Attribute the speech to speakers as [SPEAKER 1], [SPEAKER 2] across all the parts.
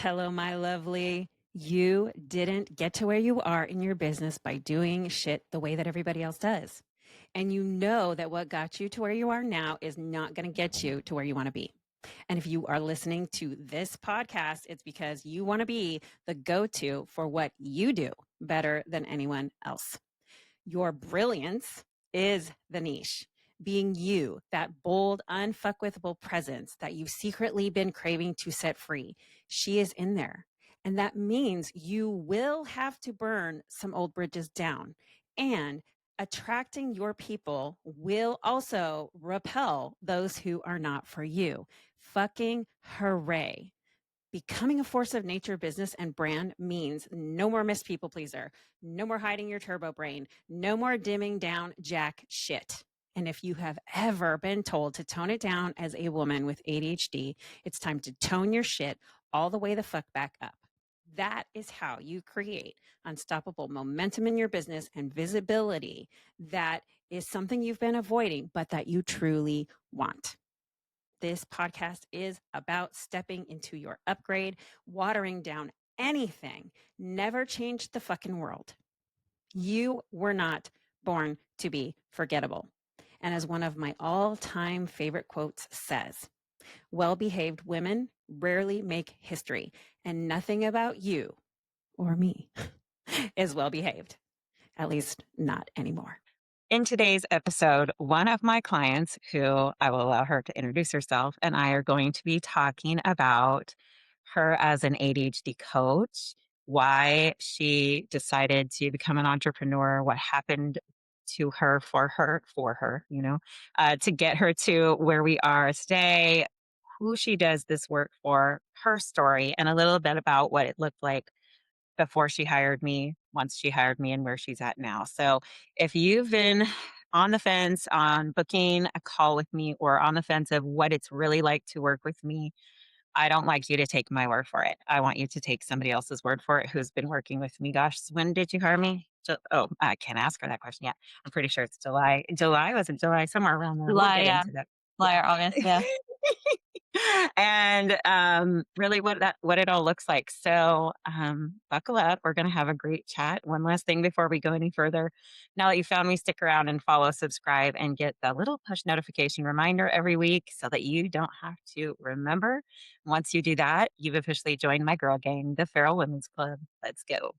[SPEAKER 1] Hello, my lovely. You didn't get to where you are in your business by doing shit the way that everybody else does. And you know that what got you to where you are now is not going to get you to where you want to be. And if you are listening to this podcast, it's because you want to be the go to for what you do better than anyone else. Your brilliance is the niche. Being you, that bold, unfuckwithable presence that you've secretly been craving to set free, she is in there. And that means you will have to burn some old bridges down. And attracting your people will also repel those who are not for you. Fucking hooray. Becoming a force of nature business and brand means no more Miss People Pleaser, no more hiding your turbo brain, no more dimming down jack shit. And if you have ever been told to tone it down as a woman with ADHD, it's time to tone your shit all the way the fuck back up. That is how you create unstoppable momentum in your business and visibility that is something you've been avoiding, but that you truly want. This podcast is about stepping into your upgrade, watering down anything, never change the fucking world. You were not born to be forgettable. And as one of my all-time favorite quotes says, well-behaved women rarely make history, and nothing about you or me is well-behaved, at least not anymore.
[SPEAKER 2] In today's episode, one of my clients, who I will allow her to introduce herself, and I are going to be talking about her as an ADHD coach, why she decided to become an entrepreneur, what happened to her, to get her to where we are today, who she does this work for, her story, and a little bit about what it looked like before she hired me, once she hired me, and where she's at now. So if you've been on the fence on booking a call with me or on the fence of what it's really like to work with me, I don't like you to take my word for it. I want you to take somebody else's word for it who's been working with me. Gosh, when did you hire me? I can't ask her that question yet. I'm pretty sure it's July. July? Was it July? Somewhere around there. We'll
[SPEAKER 3] July,
[SPEAKER 2] get
[SPEAKER 3] yeah.
[SPEAKER 2] into that.
[SPEAKER 3] July or August, yeah.
[SPEAKER 2] And really what it all looks like. So buckle up. We're going to have a great chat. One last thing before we go any further. Now that you found me, stick around and follow, subscribe, and get the little push notification reminder every week so that you don't have to remember. Once you do that, you've officially joined my girl gang, the Feral Women's Club. Let's go.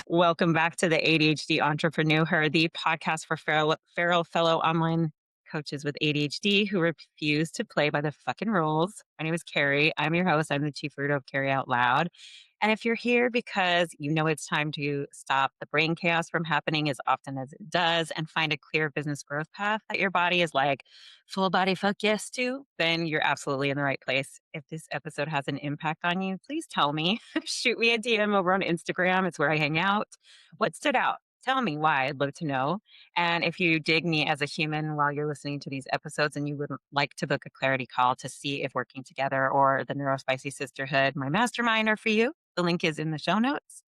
[SPEAKER 2] Welcome back to the ADHD Entrepreneur, the podcast for feral fellow online coaches with ADHD who refuse to play by the fucking rules. My name is Carrie. I'm your host. I'm the chief root of Carrie Out Loud. And if you're here because you know it's time to stop the brain chaos from happening as often as it does and find a clear business growth path that your body is like full body fuck yes to, then you're absolutely in the right place. If this episode has an impact on you, please tell me. Shoot me a DM over on Instagram. It's where I hang out. What stood out? Tell me why. I'd love to know. And if you dig me as a human while you're listening to these episodes and you would like to book a clarity call to see if working together or the Neurospicy Sisterhood, my mastermind, are for you, the link is in the show notes.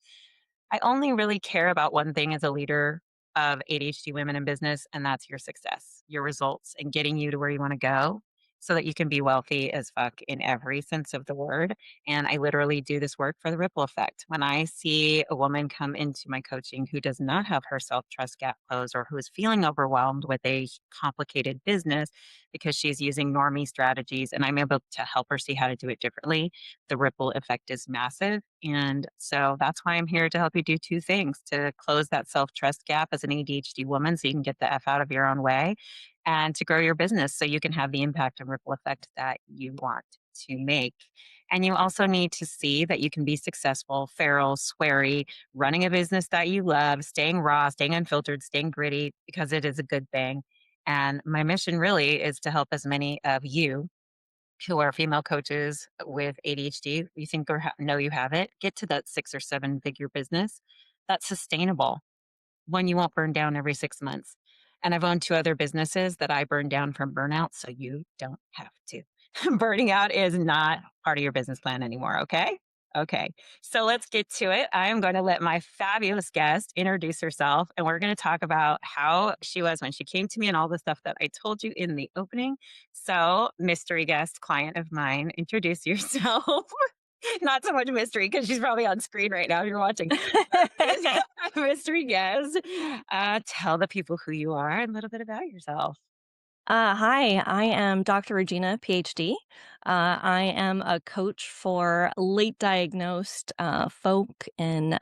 [SPEAKER 2] I only really care about one thing as a leader of ADHD women in business, and that's your success, your results, and getting you to where you want to go so that you can be wealthy as fuck in every sense of the word. And I literally do this work for the ripple effect. When I see a woman come into my coaching who does not have her self-trust gap closed or who is feeling overwhelmed with a complicated business because she's using normie strategies and I'm able to help her see how to do it differently, the ripple effect is massive. And so that's why I'm here to help you do two things: to close that self-trust gap as an ADHD woman so you can get the F out of your own way, and to grow your business so you can have the impact and ripple effect that you want to make. And you also need to see that you can be successful, feral, sweary, running a business that you love, staying raw, staying unfiltered, staying gritty, because it is a good thing. And my mission really is to help as many of you who are female coaches with ADHD, you think or know you have it, get to that 6 or 7 figure business that's sustainable, one you won't burn down every 6 months. And I've owned 2 other businesses that I burned down from burnout, so you don't have to. Burning out is not part of your business plan anymore, okay? Okay, so let's get to it. I am going to let my fabulous guest introduce herself, and we're going to talk about how she was when she came to me and all the stuff that I told you in the opening. So, mystery guest, client of mine, introduce yourself. Not so much mystery because she's probably on screen right now if you're watching. Mystery guest, tell the people who you are and a little bit about yourself.
[SPEAKER 3] Hi, I am Dr. Regina, PhD. I am a coach for late diagnosed folk in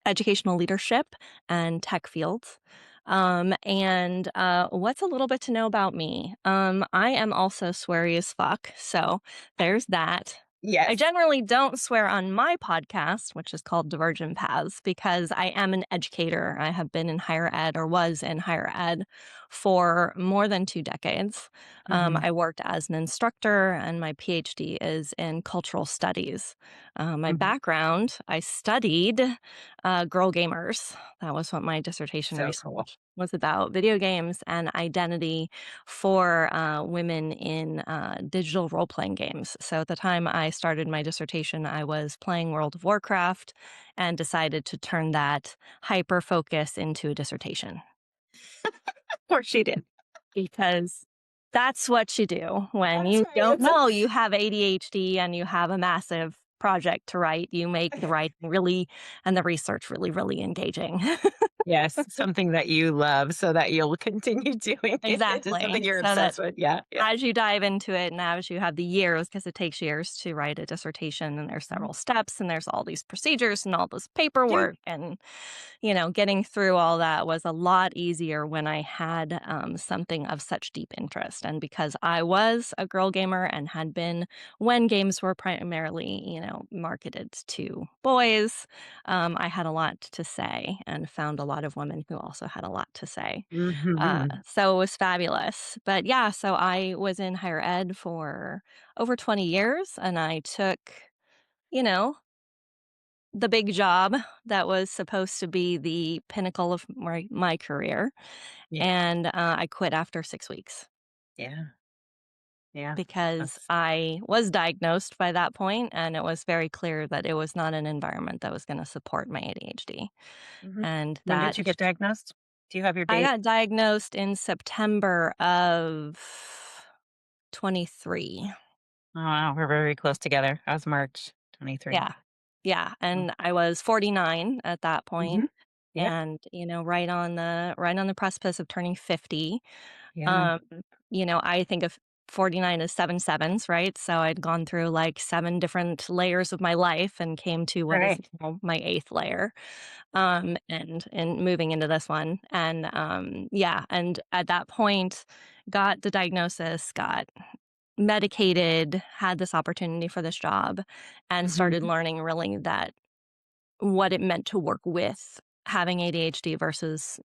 [SPEAKER 3] educational leadership and tech fields. And what's a little bit to know about me? I am also sweary as fuck, so there's that. I
[SPEAKER 2] Yes.
[SPEAKER 3] generally don't swear on my podcast, which is called Divergent Paths, because I am an educator. I have been in higher ed or was in higher ed for more than 2 decades.
[SPEAKER 2] Hmm.
[SPEAKER 3] I worked as an instructor, and my PhD is in cultural studies. My
[SPEAKER 2] Hmm.
[SPEAKER 3] background, I studied girl gamers. That was what my dissertation
[SPEAKER 2] So cool.
[SPEAKER 3] research was about, video games and identity for women in digital role playing games. So at the time I started my dissertation, I was playing World of Warcraft and decided to turn that hyper focus into a dissertation
[SPEAKER 2] Of course she did.
[SPEAKER 3] because that's what you do when
[SPEAKER 2] That's
[SPEAKER 3] you
[SPEAKER 2] right.
[SPEAKER 3] don't know you have ADHD and you have a massive project to write. You make the writing really and the research really, really engaging.
[SPEAKER 2] Yes, something that you love so that you'll continue doing it. It's something
[SPEAKER 3] Exactly.
[SPEAKER 2] you're
[SPEAKER 3] So that
[SPEAKER 2] obsessed with. Yeah, yeah.
[SPEAKER 3] as you dive into it and as you have the years, because it takes years to write a dissertation and there's
[SPEAKER 2] Mhm.
[SPEAKER 3] several steps and there's all these procedures and all this
[SPEAKER 2] Yeah.
[SPEAKER 3] paperwork and getting through all that was a lot easier when I had something of such deep interest. And because I was a girl gamer and had been when games were primarily, marketed to boys, I had a lot to say and found a lot of women who also had a lot to say.
[SPEAKER 2] Mhm.
[SPEAKER 3] So it was fabulous. But yeah, so I was in higher ed for over 20 years and I took, you know, the big job that was supposed to be the pinnacle of my career.
[SPEAKER 2] Yeah,
[SPEAKER 3] And I quit after 6 weeks
[SPEAKER 2] yeah, yeah.
[SPEAKER 3] because
[SPEAKER 2] That's
[SPEAKER 3] I was diagnosed by that point and it was very clear that it was not an environment that was going to support my ADHD.
[SPEAKER 2] mhm.
[SPEAKER 3] And
[SPEAKER 2] When did you get diagnosed? Do you have your
[SPEAKER 3] I
[SPEAKER 2] date?
[SPEAKER 3] got diagnosed in September of 23.
[SPEAKER 2] Oh, wow, we're very close together. I was March 23.
[SPEAKER 3] Yeah. Yeah,
[SPEAKER 2] Oh.
[SPEAKER 3] and I was 49 at that point
[SPEAKER 2] Mhm. Yep.
[SPEAKER 3] and, right on the precipice of turning 50.
[SPEAKER 2] Yeah.
[SPEAKER 3] Um, I think of 49 as 7 sevens, right? So I'd gone through, like, 7 different layers of my life and came to what is
[SPEAKER 2] Right.
[SPEAKER 3] now my 8th layer, and moving into this one, and, yeah, and at that point, got the diagnosis, got medicated, had this opportunity for this job, and started
[SPEAKER 2] Mhm.
[SPEAKER 3] learning really that what it meant to work with having ADHD versus,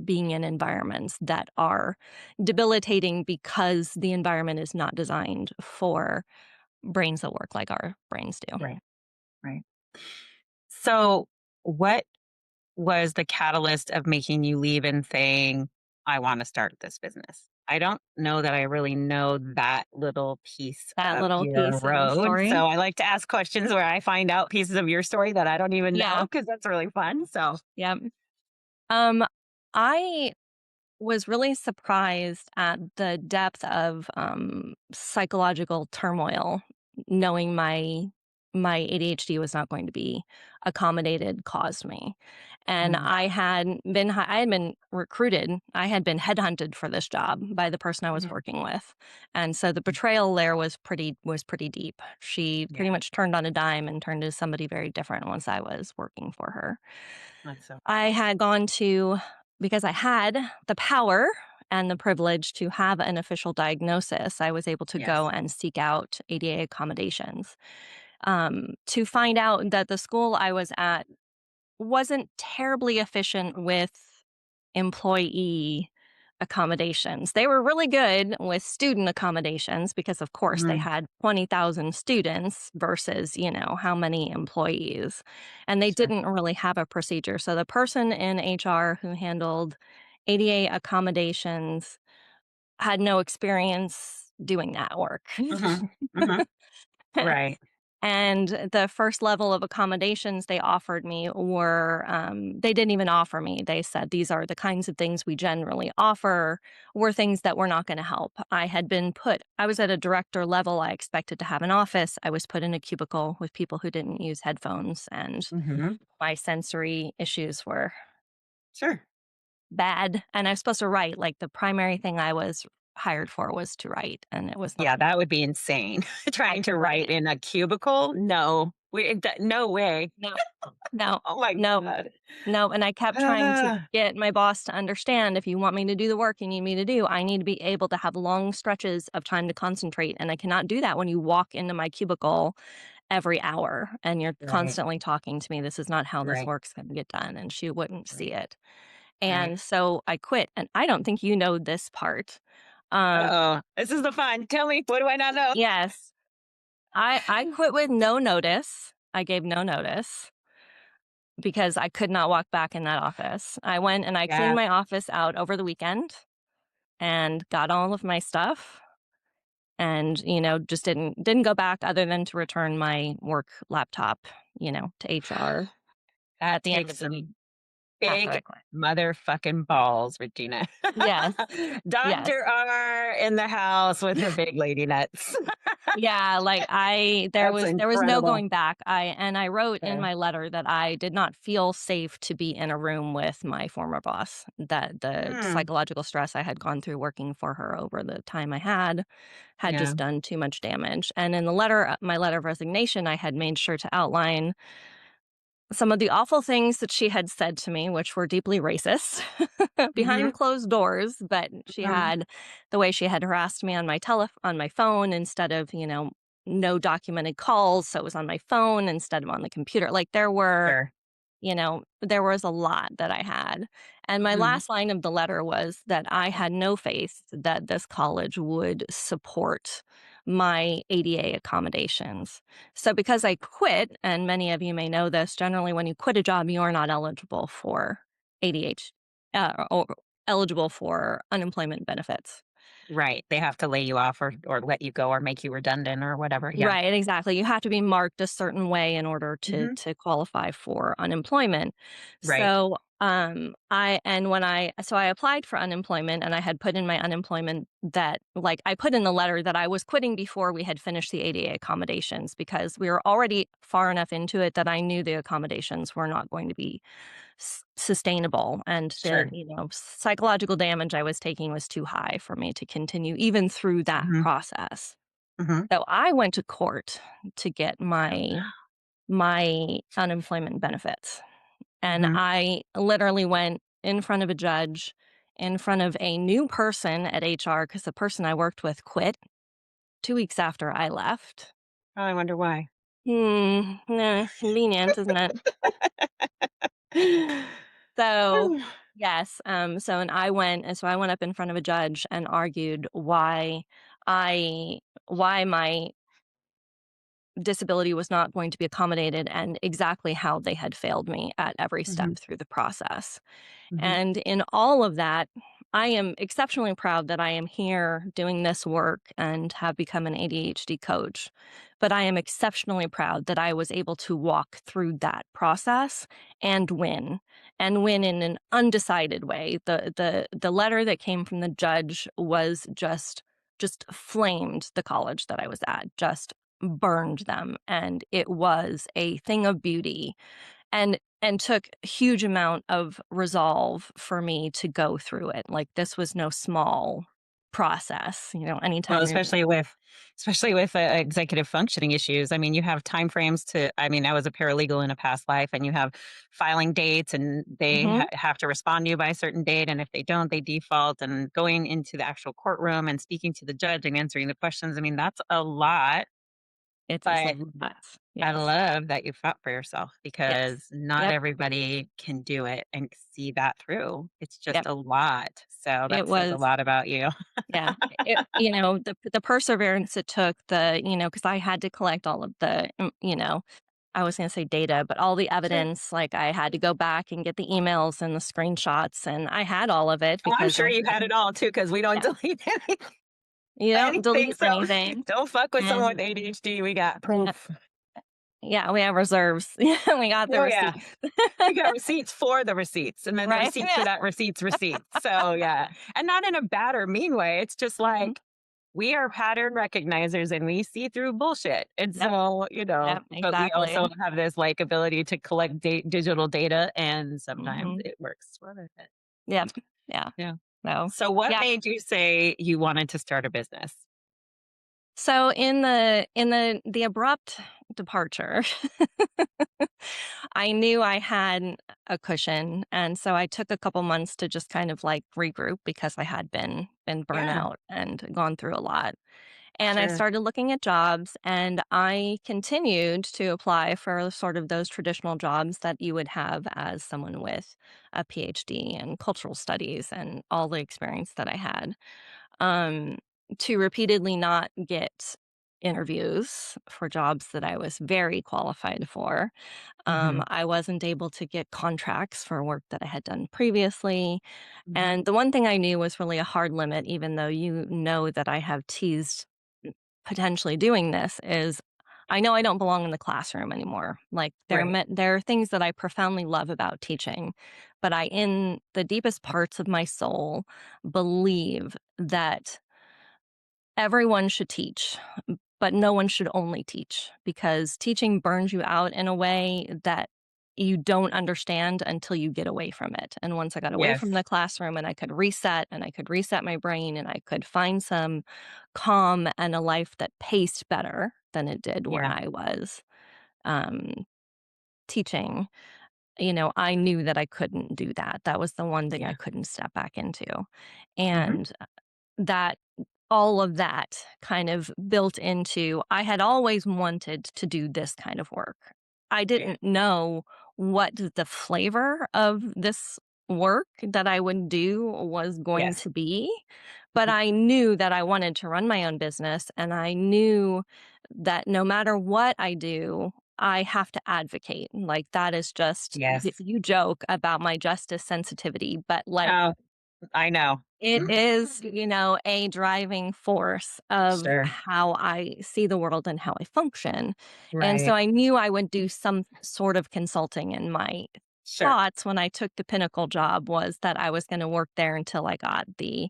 [SPEAKER 3] being in environments that are debilitating because the environment is not designed for brains that work like our brains do.
[SPEAKER 2] Right, right. So, what was the catalyst of making you leave and saying, "I wanna start this business"? I don't know that I really know that little piece
[SPEAKER 3] That
[SPEAKER 2] of
[SPEAKER 3] little
[SPEAKER 2] your
[SPEAKER 3] piece of the
[SPEAKER 2] road,
[SPEAKER 3] story.
[SPEAKER 2] so I like to ask questions where I find out pieces of your story that I don't even know
[SPEAKER 3] Yeah.
[SPEAKER 2] because that's really fun, so
[SPEAKER 3] Yep. Um, I was really surprised at the depth of psychological turmoil, knowing my ADHD was not going to be accommodated caused me. And
[SPEAKER 2] Mm,
[SPEAKER 3] I had been recruited. I had been headhunted for this job by the person I was
[SPEAKER 2] mhm,
[SPEAKER 3] working with. And so the
[SPEAKER 2] mm,
[SPEAKER 3] betrayal there was pretty deep. She
[SPEAKER 2] yeah,
[SPEAKER 3] pretty much turned on a dime and turned into somebody very different once I was working for her.
[SPEAKER 2] that's so
[SPEAKER 3] I had gone to because I had the power and the privilege to have an official diagnosis, I was able to
[SPEAKER 2] yes,
[SPEAKER 3] go and seek out ADA accommodations. To find out that the school I was at wasn't terribly efficient with employee accommodations. They were really good with student accommodations because, of course, they
[SPEAKER 2] mhm,
[SPEAKER 3] had 20,000 students versus, how many employees. And they
[SPEAKER 2] sure,
[SPEAKER 3] didn't really have a procedure. So the person in HR who handled ADA accommodations had no experience doing that work.
[SPEAKER 2] mhm, mhm, right,
[SPEAKER 3] And the first level of accommodations they offered me were, they didn't even offer me. They said, these are the kinds of things we generally offer, were things that were not going to help. I was at a director level. I expected to have an office. I was put in a cubicle with people who didn't use headphones, and my sensory issues were
[SPEAKER 2] Sure.
[SPEAKER 3] bad. And I was supposed to write. Like, the primary thing I was hired for was to write, and it was not.
[SPEAKER 2] Yeah, that would be insane. Trying to write in a cubicle? No. No way.
[SPEAKER 3] No, no,
[SPEAKER 2] Oh my
[SPEAKER 3] no,
[SPEAKER 2] God.
[SPEAKER 3] no. And I kept trying to
[SPEAKER 2] Ah,
[SPEAKER 3] get my boss to understand, if you want me to do the work you need me to do, I need to be able to have long stretches of time to concentrate. And I cannot do that when you walk into my cubicle every hour and you're
[SPEAKER 2] right,
[SPEAKER 3] constantly talking to me. This is not how this
[SPEAKER 2] right,
[SPEAKER 3] work's going to get done. And she wouldn't
[SPEAKER 2] right,
[SPEAKER 3] see it.
[SPEAKER 2] right.
[SPEAKER 3] And so I quit. And I don't think you know this part. Um,
[SPEAKER 2] Uh-oh. This is the fun. Tell me, what do I not know?
[SPEAKER 3] yes, I quit with no notice. I gave no notice, because I could not walk back in that office. I went and I cleaned
[SPEAKER 2] Yeah.
[SPEAKER 3] my office out over the weekend and got all of my stuff, and, just didn't go back other than to return my work laptop, to HR
[SPEAKER 2] That
[SPEAKER 3] at the end
[SPEAKER 2] takes
[SPEAKER 3] of the week
[SPEAKER 2] some
[SPEAKER 3] after
[SPEAKER 2] big
[SPEAKER 3] I quit.
[SPEAKER 2] motherfucking balls, Regina.
[SPEAKER 3] Yes, yes.
[SPEAKER 2] Dr. R in the house with her big lady nuts.
[SPEAKER 3] Yeah, like,
[SPEAKER 2] That's
[SPEAKER 3] there was no
[SPEAKER 2] incredible.
[SPEAKER 3] going back. I wrote in
[SPEAKER 2] Okay.
[SPEAKER 3] my letter that I did not feel safe to be in a room with my former boss, that the
[SPEAKER 2] Hmm.
[SPEAKER 3] psychological stress I had gone through working for her over the time I had
[SPEAKER 2] Yeah.
[SPEAKER 3] just done too much damage. And in my letter of resignation, I had made sure to outline some of the awful things that she had said to me, which were deeply racist
[SPEAKER 2] Mm-hmm.
[SPEAKER 3] behind closed doors. But
[SPEAKER 2] Mm-hmm.
[SPEAKER 3] the way she had harassed me on on my phone, instead of, no documented calls. So it was on my phone instead of on the computer. Like,
[SPEAKER 2] Sure.
[SPEAKER 3] there was a lot that I had. And my
[SPEAKER 2] Mm-hmm.
[SPEAKER 3] last line of the letter was that I had no faith that this college would support my ADA accommodations. So because I quit, and many of you may know this, generally when you quit a job, you are not eligible for ADHD, or eligible for unemployment benefits.
[SPEAKER 2] Right. They have to lay you off or let you go or make you redundant or whatever. Yeah.
[SPEAKER 3] Right, exactly. You have to be marked a certain way in order to
[SPEAKER 2] Mm-hmm.
[SPEAKER 3] qualify for unemployment.
[SPEAKER 2] Right.
[SPEAKER 3] So, I applied for unemployment, and I had put in my unemployment that, like, I put in the letter that I was quitting before we had finished the ADA accommodations, because we were already far enough into it that I knew the accommodations were not going to be sustainable, and the,
[SPEAKER 2] Sure.
[SPEAKER 3] psychological damage I was taking was too high for me to continue even through that
[SPEAKER 2] Mm-hmm.
[SPEAKER 3] process.
[SPEAKER 2] Mm-hmm.
[SPEAKER 3] So I went to court to get my unemployment benefits. And
[SPEAKER 2] Mm-hmm.
[SPEAKER 3] I literally went in front of a judge, in front of a new person at HR, because the person I worked with quit 2 weeks after I left.
[SPEAKER 2] Oh, I wonder why.
[SPEAKER 3] Convenient, isn't it? So, yes, I went up in front of a judge and argued I why my disability was not going to be accommodated, and exactly how they had failed me at every step
[SPEAKER 2] Mm-hmm.
[SPEAKER 3] through the process.
[SPEAKER 2] Mm-hmm.
[SPEAKER 3] And in all of that, I am exceptionally proud that I am here doing this work and have become an ADHD coach. But I am exceptionally proud that I was able to walk through that process and win in an undecided way. The letter that came from the judge was just flamed the college that I was at, just burned them, and it was a thing of beauty, and took a huge amount of resolve for me to go through it. Like, this was no small process,
[SPEAKER 2] Well,
[SPEAKER 3] anytime you're.
[SPEAKER 2] especially with executive functioning issues. I mean, you have time frames to. I mean, I was a paralegal in a past life, and you have filing dates, and they
[SPEAKER 3] Mhm.
[SPEAKER 2] have to respond to you by a certain date, and if they don't, they default. And going into the actual courtroom and speaking to the judge and answering the questions. I mean, that's a lot.
[SPEAKER 3] It is a
[SPEAKER 2] But
[SPEAKER 3] lot.
[SPEAKER 2] I
[SPEAKER 3] Yes.
[SPEAKER 2] love that you fought for yourself
[SPEAKER 3] Yes.
[SPEAKER 2] because not
[SPEAKER 3] Yep.
[SPEAKER 2] everybody can do it and see that through. It's just
[SPEAKER 3] Yep.
[SPEAKER 2] a lot. So
[SPEAKER 3] It
[SPEAKER 2] that says a
[SPEAKER 3] was.
[SPEAKER 2] lot about you.
[SPEAKER 3] Yeah. The perseverance it took, because I had to collect all of I was going to say data, but all the
[SPEAKER 2] Sure.
[SPEAKER 3] evidence. Like, I had to go back and get the emails and the screenshots, and I had all of it
[SPEAKER 2] Oh, I'm
[SPEAKER 3] because
[SPEAKER 2] sure you had it all too, because we don't
[SPEAKER 3] yeah,
[SPEAKER 2] delete
[SPEAKER 3] you don't
[SPEAKER 2] anything.
[SPEAKER 3] delete
[SPEAKER 2] So
[SPEAKER 3] anything.
[SPEAKER 2] don't fuck with someone
[SPEAKER 3] And
[SPEAKER 2] with ADHD. We got
[SPEAKER 3] yeah,
[SPEAKER 2] proof.
[SPEAKER 3] Yeah, we have reserves. Yeah, we got the
[SPEAKER 2] Oh yeah.
[SPEAKER 3] receipts.
[SPEAKER 2] We got receipts for the receipts, and then the
[SPEAKER 3] Right?
[SPEAKER 2] receipts for that receipts. So yeah. And not in a bad or mean way. It's just
[SPEAKER 3] Mhm.
[SPEAKER 2] like we are pattern recognizers and we see through bullshit. And
[SPEAKER 3] Yep,
[SPEAKER 2] so,
[SPEAKER 3] yep,
[SPEAKER 2] but we also
[SPEAKER 3] exactly.
[SPEAKER 2] have this like ability to collect digital data, and sometimes
[SPEAKER 3] Mhm.
[SPEAKER 2] it works for it.
[SPEAKER 3] Yep. Yeah.
[SPEAKER 2] Yeah.
[SPEAKER 3] So,
[SPEAKER 2] So what
[SPEAKER 3] yeah.
[SPEAKER 2] made you say you wanted to start a business?
[SPEAKER 3] So in the abrupt departure, I knew I had a cushion, and so I took a couple months to just kind of like regroup because I had been
[SPEAKER 2] Yeah,
[SPEAKER 3] burnout and gone through a lot. And I
[SPEAKER 2] sure.
[SPEAKER 3] started looking at jobs, and I continued to apply for sort of those traditional jobs that you would have as someone with a PhD in cultural studies and all the experience that I had, um, to repeatedly not get interviews for jobs that I was very qualified for.
[SPEAKER 2] Hmm.
[SPEAKER 3] I wasn't able to get contracts for work that I had done previously.
[SPEAKER 2] Hmm.
[SPEAKER 3] And the one thing I knew was really a hard limit, even though you know that I have teased potentially doing this, is I know I don't belong in the classroom anymore. Like
[SPEAKER 2] Right.
[SPEAKER 3] there are things that I profoundly love about teaching, but I, in the deepest parts of my soul, believe that everyone should teach, but no one should only teach because teaching burns you out in a way that you don't understand until you get away from it. And once I got away
[SPEAKER 2] Yes.
[SPEAKER 3] from the classroom and I could reset and I could reset my brain and I could find some calm and a life that paced better than it did when
[SPEAKER 2] Yeah.
[SPEAKER 3] I was um, teaching, I knew that I couldn't do that. That was the one thing I
[SPEAKER 2] Yeah.
[SPEAKER 3] couldn't step back into.
[SPEAKER 2] Hmm.
[SPEAKER 3] And that all of that kind of built into I had always wanted to do this kind of work. I
[SPEAKER 2] Yeah.
[SPEAKER 3] didn't know what the flavor of this work that I would do was going
[SPEAKER 2] Yes.
[SPEAKER 3] to be, but I knew that I wanted to run my own business, and I knew that no matter what I do, I have to advocate. Like that is just
[SPEAKER 2] Yes.
[SPEAKER 3] you joke about my justice sensitivity, but like
[SPEAKER 2] Oh, I know.
[SPEAKER 3] it
[SPEAKER 2] Mm.
[SPEAKER 3] is, a driving force of
[SPEAKER 2] Sure.
[SPEAKER 3] how I see the world and how I function. And so
[SPEAKER 2] Right.
[SPEAKER 3] I knew I would do some sort of consulting, and my
[SPEAKER 2] Sure.
[SPEAKER 3] thoughts when I took the Pinnacle job was that I was going to work there until I got the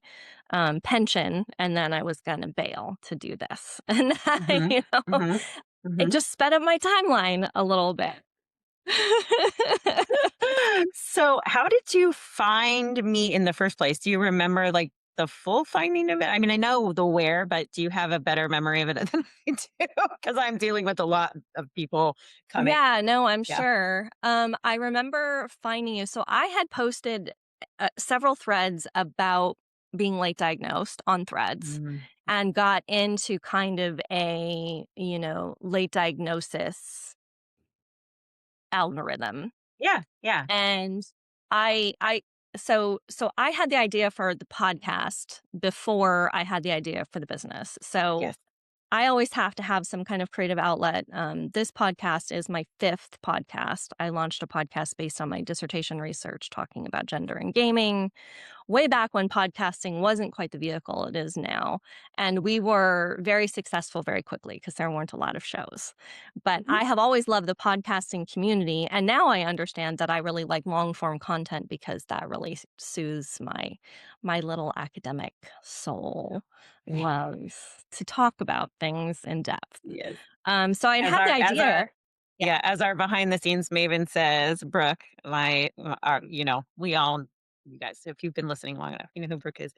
[SPEAKER 3] pension, and then I was going to bail to do this. And
[SPEAKER 2] Hmm. Hmm.
[SPEAKER 3] it
[SPEAKER 2] Hmm.
[SPEAKER 3] just sped up my timeline a little bit.
[SPEAKER 2] So, how did you find me in the first place? Do you remember like the full finding of it? I mean, I know the where, but do you have a better memory of it than I do? Because I'm dealing with a lot of people coming.
[SPEAKER 3] Yeah, no, I'm
[SPEAKER 2] Yeah.
[SPEAKER 3] sure. I remember finding you. So I had posted several threads about being late diagnosed on threads
[SPEAKER 2] Mm.
[SPEAKER 3] and got into kind of a, late diagnosis algorithm.
[SPEAKER 2] Yeah. Yeah.
[SPEAKER 3] And I so I had the idea for the podcast before I had the idea for the business. So
[SPEAKER 2] Yes.
[SPEAKER 3] I always have to have some kind of creative outlet. This podcast is my fifth podcast. I launched a podcast based on my dissertation research talking about gender and gaming way back when podcasting wasn't quite the vehicle it is now. And we were very successful very quickly because there weren't a lot of shows. But
[SPEAKER 2] Mhm.
[SPEAKER 3] I have always loved the podcasting community. And now I understand that I really like long form content because that really soothes my little academic soul loves to talk about things in depth.
[SPEAKER 2] Yes.
[SPEAKER 3] So I'd
[SPEAKER 2] As
[SPEAKER 3] had the
[SPEAKER 2] our
[SPEAKER 3] idea. Yeah,
[SPEAKER 2] yeah, as our behind the scenes maven says, Brooke, our, we all, you guys, if you've been listening long enough, you know who Brooke is.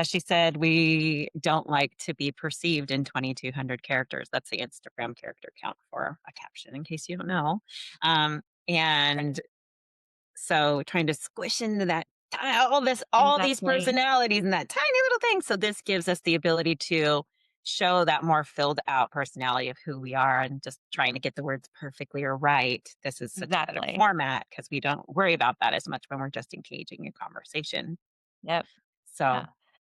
[SPEAKER 2] She said, we don't like to be perceived in 2,200 characters. That's the Instagram character count for a caption, in case you don't know. And so trying to squish into that all these
[SPEAKER 3] exactly.
[SPEAKER 2] personalities and that tiny little thing. So this gives us the ability to show that more filled out personality of who we are and just trying to get the words perfectly or right. This is such a better
[SPEAKER 3] Exactly.
[SPEAKER 2] format because we don't worry about that as much when we're just engaging in conversation.
[SPEAKER 3] Yep.
[SPEAKER 2] So
[SPEAKER 3] Yeah.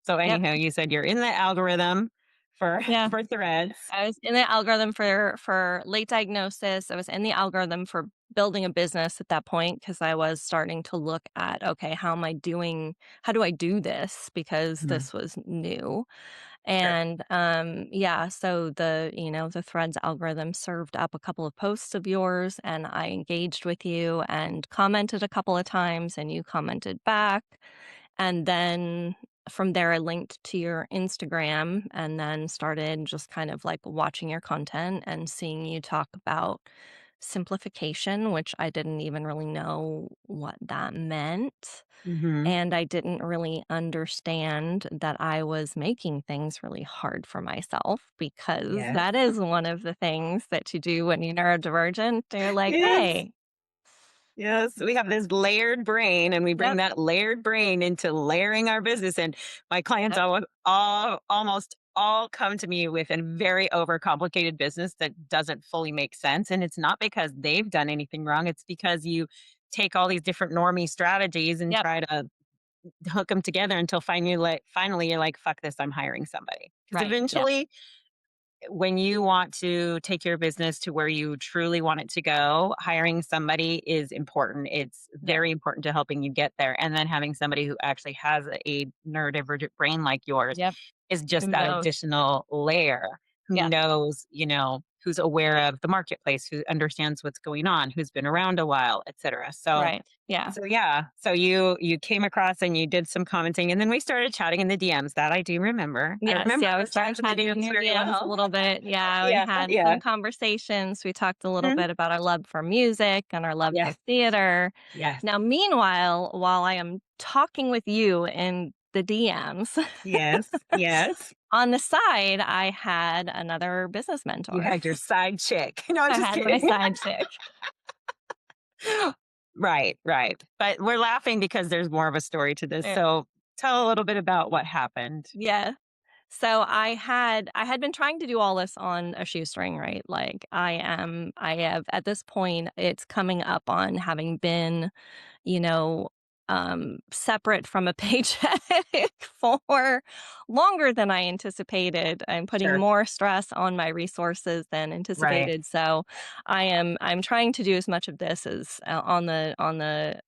[SPEAKER 2] so
[SPEAKER 3] Yep.
[SPEAKER 2] anyhow, you said you're in the algorithm, for
[SPEAKER 3] Yeah.
[SPEAKER 2] for threads.
[SPEAKER 3] I was in the algorithm for late diagnosis. I was in the algorithm for building a business at that point because I was starting to look at, okay, how do I do this? Because
[SPEAKER 2] Mhm.
[SPEAKER 3] this was new.
[SPEAKER 2] Sure.
[SPEAKER 3] And yeah, so the Threads algorithm served up a couple of posts of yours, and I engaged with you and commented a couple of times, and you commented back. And then from there, I linked to your Instagram and then started just kind of like watching your content and seeing you talk about simplification, which I didn't even really know what that meant.
[SPEAKER 2] Mhm.
[SPEAKER 3] And I didn't really understand that I was making things really hard for myself because
[SPEAKER 2] Yes.
[SPEAKER 3] that is one of the things that you do when you're neurodivergent. You're like,
[SPEAKER 2] Yes.
[SPEAKER 3] hey,
[SPEAKER 2] Yes, we have this layered brain, and we bring
[SPEAKER 3] yep,
[SPEAKER 2] that layered brain into layering our business. And my clients
[SPEAKER 3] yep,
[SPEAKER 2] almost all come to me with a very overcomplicated business that doesn't fully make sense. And it's not because they've done anything wrong. It's because you take all these different normie strategies and
[SPEAKER 3] yep,
[SPEAKER 2] try to hook them together until finally you're like, fuck this, I'm hiring somebody. Because
[SPEAKER 3] right, yeah,
[SPEAKER 2] eventually when you want to take your business to where you truly want it to go, hiring somebody is important. It's
[SPEAKER 3] yep,
[SPEAKER 2] very important to helping you get there. And then having somebody who actually has a neurodivergent brain like yours
[SPEAKER 3] yep.
[SPEAKER 2] is just
[SPEAKER 3] Who
[SPEAKER 2] that
[SPEAKER 3] knows?
[SPEAKER 2] additional layer who
[SPEAKER 3] Yeah,
[SPEAKER 2] knows, who's aware of the marketplace, who understands what's going on, who's been around a while, et cetera. So
[SPEAKER 3] right, yeah.
[SPEAKER 2] so yeah, so you came across and you did some commenting, and then we started chatting in the DMs. That I do remember. I
[SPEAKER 3] Yes,
[SPEAKER 2] remember
[SPEAKER 3] yeah, we
[SPEAKER 2] those
[SPEAKER 3] started
[SPEAKER 2] chats in the
[SPEAKER 3] chatting in
[SPEAKER 2] DMs
[SPEAKER 3] your
[SPEAKER 2] very
[SPEAKER 3] DMs a
[SPEAKER 2] well.
[SPEAKER 3] little bit. Yeah, we
[SPEAKER 2] Yeah,
[SPEAKER 3] had
[SPEAKER 2] yeah.
[SPEAKER 3] some conversations. We talked a little
[SPEAKER 2] Mhm.
[SPEAKER 3] bit about our love for music and our love for
[SPEAKER 2] Yes,
[SPEAKER 3] theater.
[SPEAKER 2] yes,
[SPEAKER 3] Now, meanwhile, while I am talking with you in the DMs,
[SPEAKER 2] yes, yes.
[SPEAKER 3] on the side, I had another business
[SPEAKER 2] You
[SPEAKER 3] mentor.
[SPEAKER 2] had your side chick. No, I'm
[SPEAKER 3] I
[SPEAKER 2] just
[SPEAKER 3] had my
[SPEAKER 2] kidding.
[SPEAKER 3] side chick.
[SPEAKER 2] Right, right. But we're laughing because there's more of a story to this.
[SPEAKER 3] Eh,
[SPEAKER 2] So tell a little bit about what happened.
[SPEAKER 3] Yeah. So I had been trying to do all this on a shoestring, right? Like I have at this point it's coming up on having been, you know, separate from a paycheck for longer than I anticipated. I'm putting
[SPEAKER 2] Sure.
[SPEAKER 3] more stress on my resources than
[SPEAKER 2] Right.
[SPEAKER 3] anticipated. So I'm trying to do as much of this as on the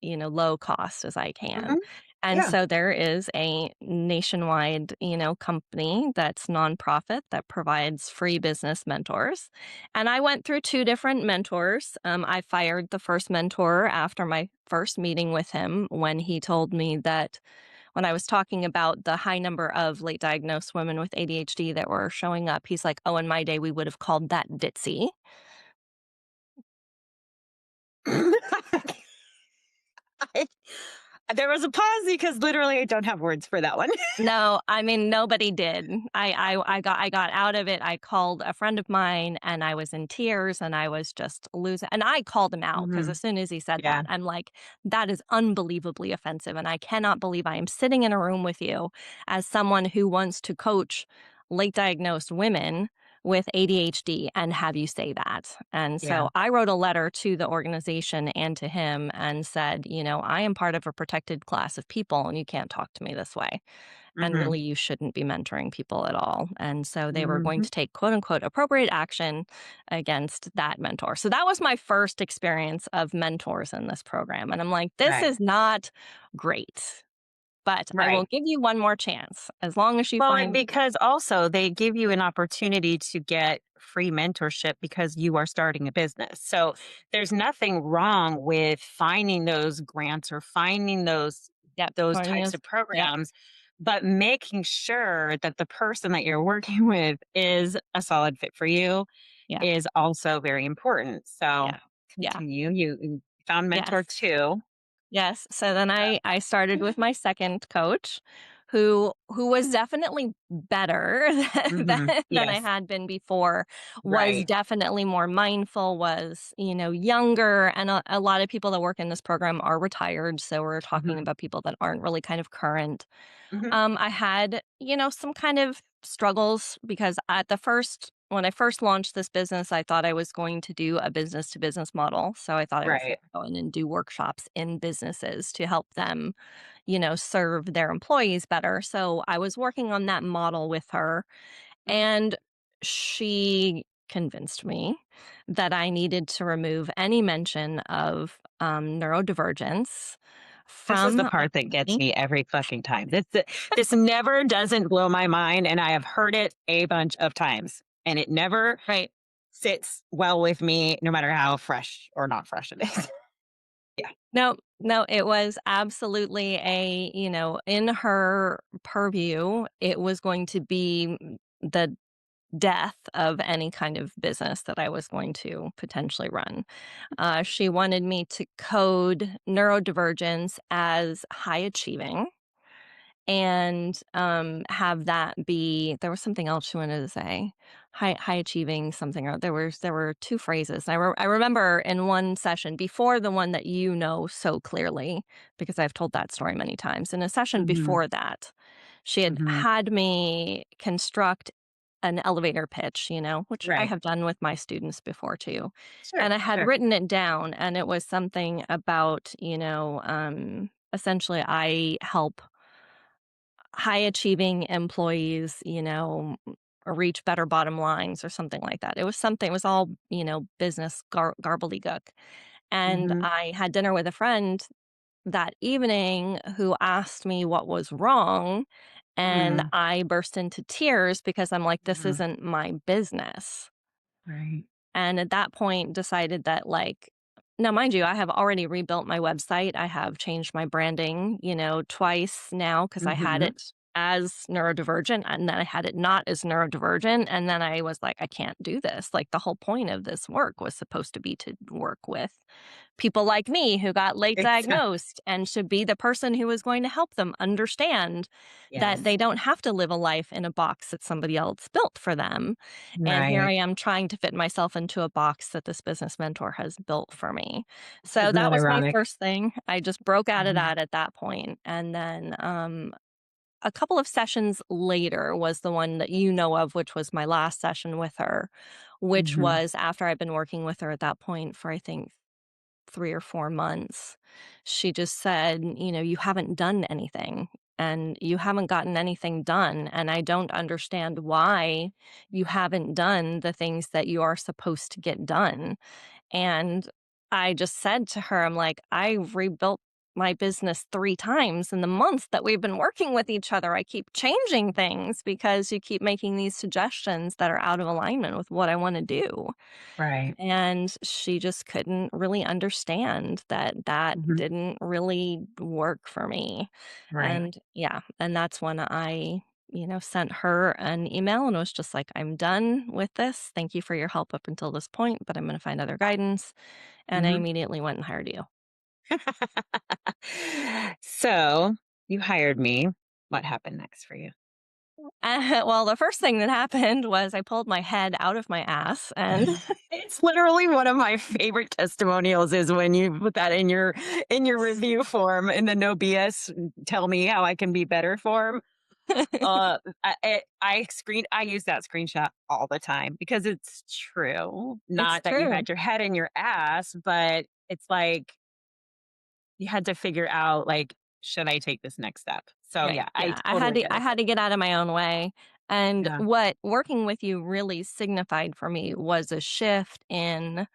[SPEAKER 3] low cost as I can.
[SPEAKER 2] Hmm.
[SPEAKER 3] And
[SPEAKER 2] Yeah.
[SPEAKER 3] so there is a nationwide, company that's nonprofit that provides free business mentors. And I went through two different mentors. I fired the first mentor after my first meeting with him when he told me that when I was talking about the high number of late diagnosed women with ADHD that were showing up, he's like, oh, in my day, we would have called that ditzy.
[SPEAKER 2] I- there was a pause because literally I don't have words for that one.
[SPEAKER 3] No, I mean, nobody did. I got out of it. I called a friend of mine and I was in tears and I was just losing and I called him out because
[SPEAKER 2] Hmm.
[SPEAKER 3] as soon as he said
[SPEAKER 2] Yeah.
[SPEAKER 3] that, I'm like, that is unbelievably offensive. And I cannot believe I am sitting in a room with you as someone who wants to coach late diagnosed women with ADHD and have you say that. And
[SPEAKER 2] Yeah.
[SPEAKER 3] so I wrote a letter to the organization and to him and said, I am part of a protected class of people and you can't talk to me this way. And
[SPEAKER 2] Hmm.
[SPEAKER 3] really, you shouldn't be mentoring people at all. And so they were going
[SPEAKER 2] Hmm.
[SPEAKER 3] to take quote unquote appropriate action against that mentor. So that was my first experience of mentors in this program. And I'm like, this
[SPEAKER 2] Right.
[SPEAKER 3] is not great, but I will
[SPEAKER 2] Right.
[SPEAKER 3] give you one more chance as long as you
[SPEAKER 2] Well, and
[SPEAKER 3] find.
[SPEAKER 2] because also they give you an opportunity to get free mentorship because you are starting a business. So there's nothing wrong with finding those grants or finding those
[SPEAKER 3] Yep.
[SPEAKER 2] those
[SPEAKER 3] Joining
[SPEAKER 2] types
[SPEAKER 3] us.
[SPEAKER 2] of
[SPEAKER 3] Yep.
[SPEAKER 2] programs, but making sure that the person that you're working with is a solid fit for you
[SPEAKER 3] Yeah.
[SPEAKER 2] is also very important. So
[SPEAKER 3] Yeah. Yeah.
[SPEAKER 2] continue. You found mentor
[SPEAKER 3] Yes.
[SPEAKER 2] 2.
[SPEAKER 3] Yes. So then I started with my second coach who was definitely better
[SPEAKER 2] Hmm.
[SPEAKER 3] than I
[SPEAKER 2] Yes.
[SPEAKER 3] had been before, was
[SPEAKER 2] Right.
[SPEAKER 3] definitely more mindful, was, younger. And a lot of people that work in this program are retired. So we're talking
[SPEAKER 2] Hmm.
[SPEAKER 3] about people that aren't really kind of current.
[SPEAKER 2] Hmm.
[SPEAKER 3] I had, some kind of struggles because when I first launched this business, I thought I was going to do a business to business model. So I thought I was going
[SPEAKER 2] Right.
[SPEAKER 3] to go in and do workshops in businesses to help them, serve their employees better. So I was working on that model with her And she convinced me that I needed to remove any mention of neurodivergence
[SPEAKER 2] This is
[SPEAKER 3] from
[SPEAKER 2] the
[SPEAKER 3] my
[SPEAKER 2] part that gets
[SPEAKER 3] company.
[SPEAKER 2] me every fucking time. This never doesn't blow my mind, and I have heard it a bunch of times, and it never
[SPEAKER 3] Right.
[SPEAKER 2] sits well with me, no matter how fresh or not fresh it is. Yeah.
[SPEAKER 3] No, no, it was absolutely in her purview, it was going to be the death of any kind of business that I was going to potentially run. She wanted me to code neurodivergence as high achieving and have that be there was something else she wanted to say high achieving something or there were two phrases. I remember in one session before the one that you know so clearly because I've told that story many times. In a session
[SPEAKER 2] Mhm.
[SPEAKER 3] before that, she had
[SPEAKER 2] Mhm.
[SPEAKER 3] had me construct an elevator pitch, which I
[SPEAKER 2] Right.
[SPEAKER 3] have done with my students before too.
[SPEAKER 2] Sure.
[SPEAKER 3] And I had
[SPEAKER 2] Sure.
[SPEAKER 3] written it down, and it was something about, essentially I help high achieving employees, reach better bottom lines or something like that. It was all, business garbledygook. And
[SPEAKER 2] Mhm.
[SPEAKER 3] I had dinner with a friend that evening who asked me what was wrong. And
[SPEAKER 2] Mhm.
[SPEAKER 3] I burst into tears because I'm like, this
[SPEAKER 2] Mhm.
[SPEAKER 3] isn't my business.
[SPEAKER 2] Right.
[SPEAKER 3] And at that point decided that now mind you, I have already rebuilt my website. I have changed my branding, twice now because I had
[SPEAKER 2] Mhm.
[SPEAKER 3] it as neurodivergent and then I had it not as neurodivergent. And then I was like, I can't do this. Like the whole point of this work was supposed to be to work with people like me who got late
[SPEAKER 2] Exactly.
[SPEAKER 3] diagnosed and should be the person who is going to help them understand that
[SPEAKER 2] Yes.
[SPEAKER 3] they don't have to live a life in a box that somebody else built for them. And here I
[SPEAKER 2] Right.
[SPEAKER 3] am trying to fit myself into a box that this business mentor has built for me. So
[SPEAKER 2] Isn't
[SPEAKER 3] that
[SPEAKER 2] that
[SPEAKER 3] was my
[SPEAKER 2] ironic?
[SPEAKER 3] first thing. I just broke out of
[SPEAKER 2] Mhm.
[SPEAKER 3] that at that point. And then a couple of sessions later was the one that you know of, which was my last session with her, which
[SPEAKER 2] Mhm.
[SPEAKER 3] was after I'd been working with her at that point for, I think, 3 or 4 months. She just said, you haven't done anything and you haven't gotten anything done. And I don't understand why you haven't done the things that you are supposed to get done. And I just said to her, I'm like, I rebuilt my business 3 times in the months that we've been working with each other. I keep changing things because you keep making these suggestions that are out of alignment with what I want to do.
[SPEAKER 2] Right.
[SPEAKER 3] And she just couldn't really understand that that
[SPEAKER 2] Mhm.
[SPEAKER 3] didn't really work for me.
[SPEAKER 2] Right.
[SPEAKER 3] And yeah, and that's when I, sent her an email and was just like, I'm done with this. Thank you for your help up until this point, but I'm going to find other guidance. And I
[SPEAKER 2] Mhm.
[SPEAKER 3] immediately went and hired you.
[SPEAKER 2] So, you hired me. What happened next for you?
[SPEAKER 3] Well, the first thing that happened was I pulled my head out of my ass and
[SPEAKER 2] It's literally one of my favorite testimonials is when you put that in your review form in the no BS tell me how I can be better form. I use that screenshot all the time because it's true.
[SPEAKER 3] it's
[SPEAKER 2] Not that you
[SPEAKER 3] true.
[SPEAKER 2] had your head in your ass, but it's like you had to figure out like, should I take this next step? So
[SPEAKER 3] Right.
[SPEAKER 2] yeah, I
[SPEAKER 3] Yeah.
[SPEAKER 2] totally get
[SPEAKER 3] I
[SPEAKER 2] it.
[SPEAKER 3] had to get out of my own way. And
[SPEAKER 2] Yeah.
[SPEAKER 3] what working with you really signified for me was a shift in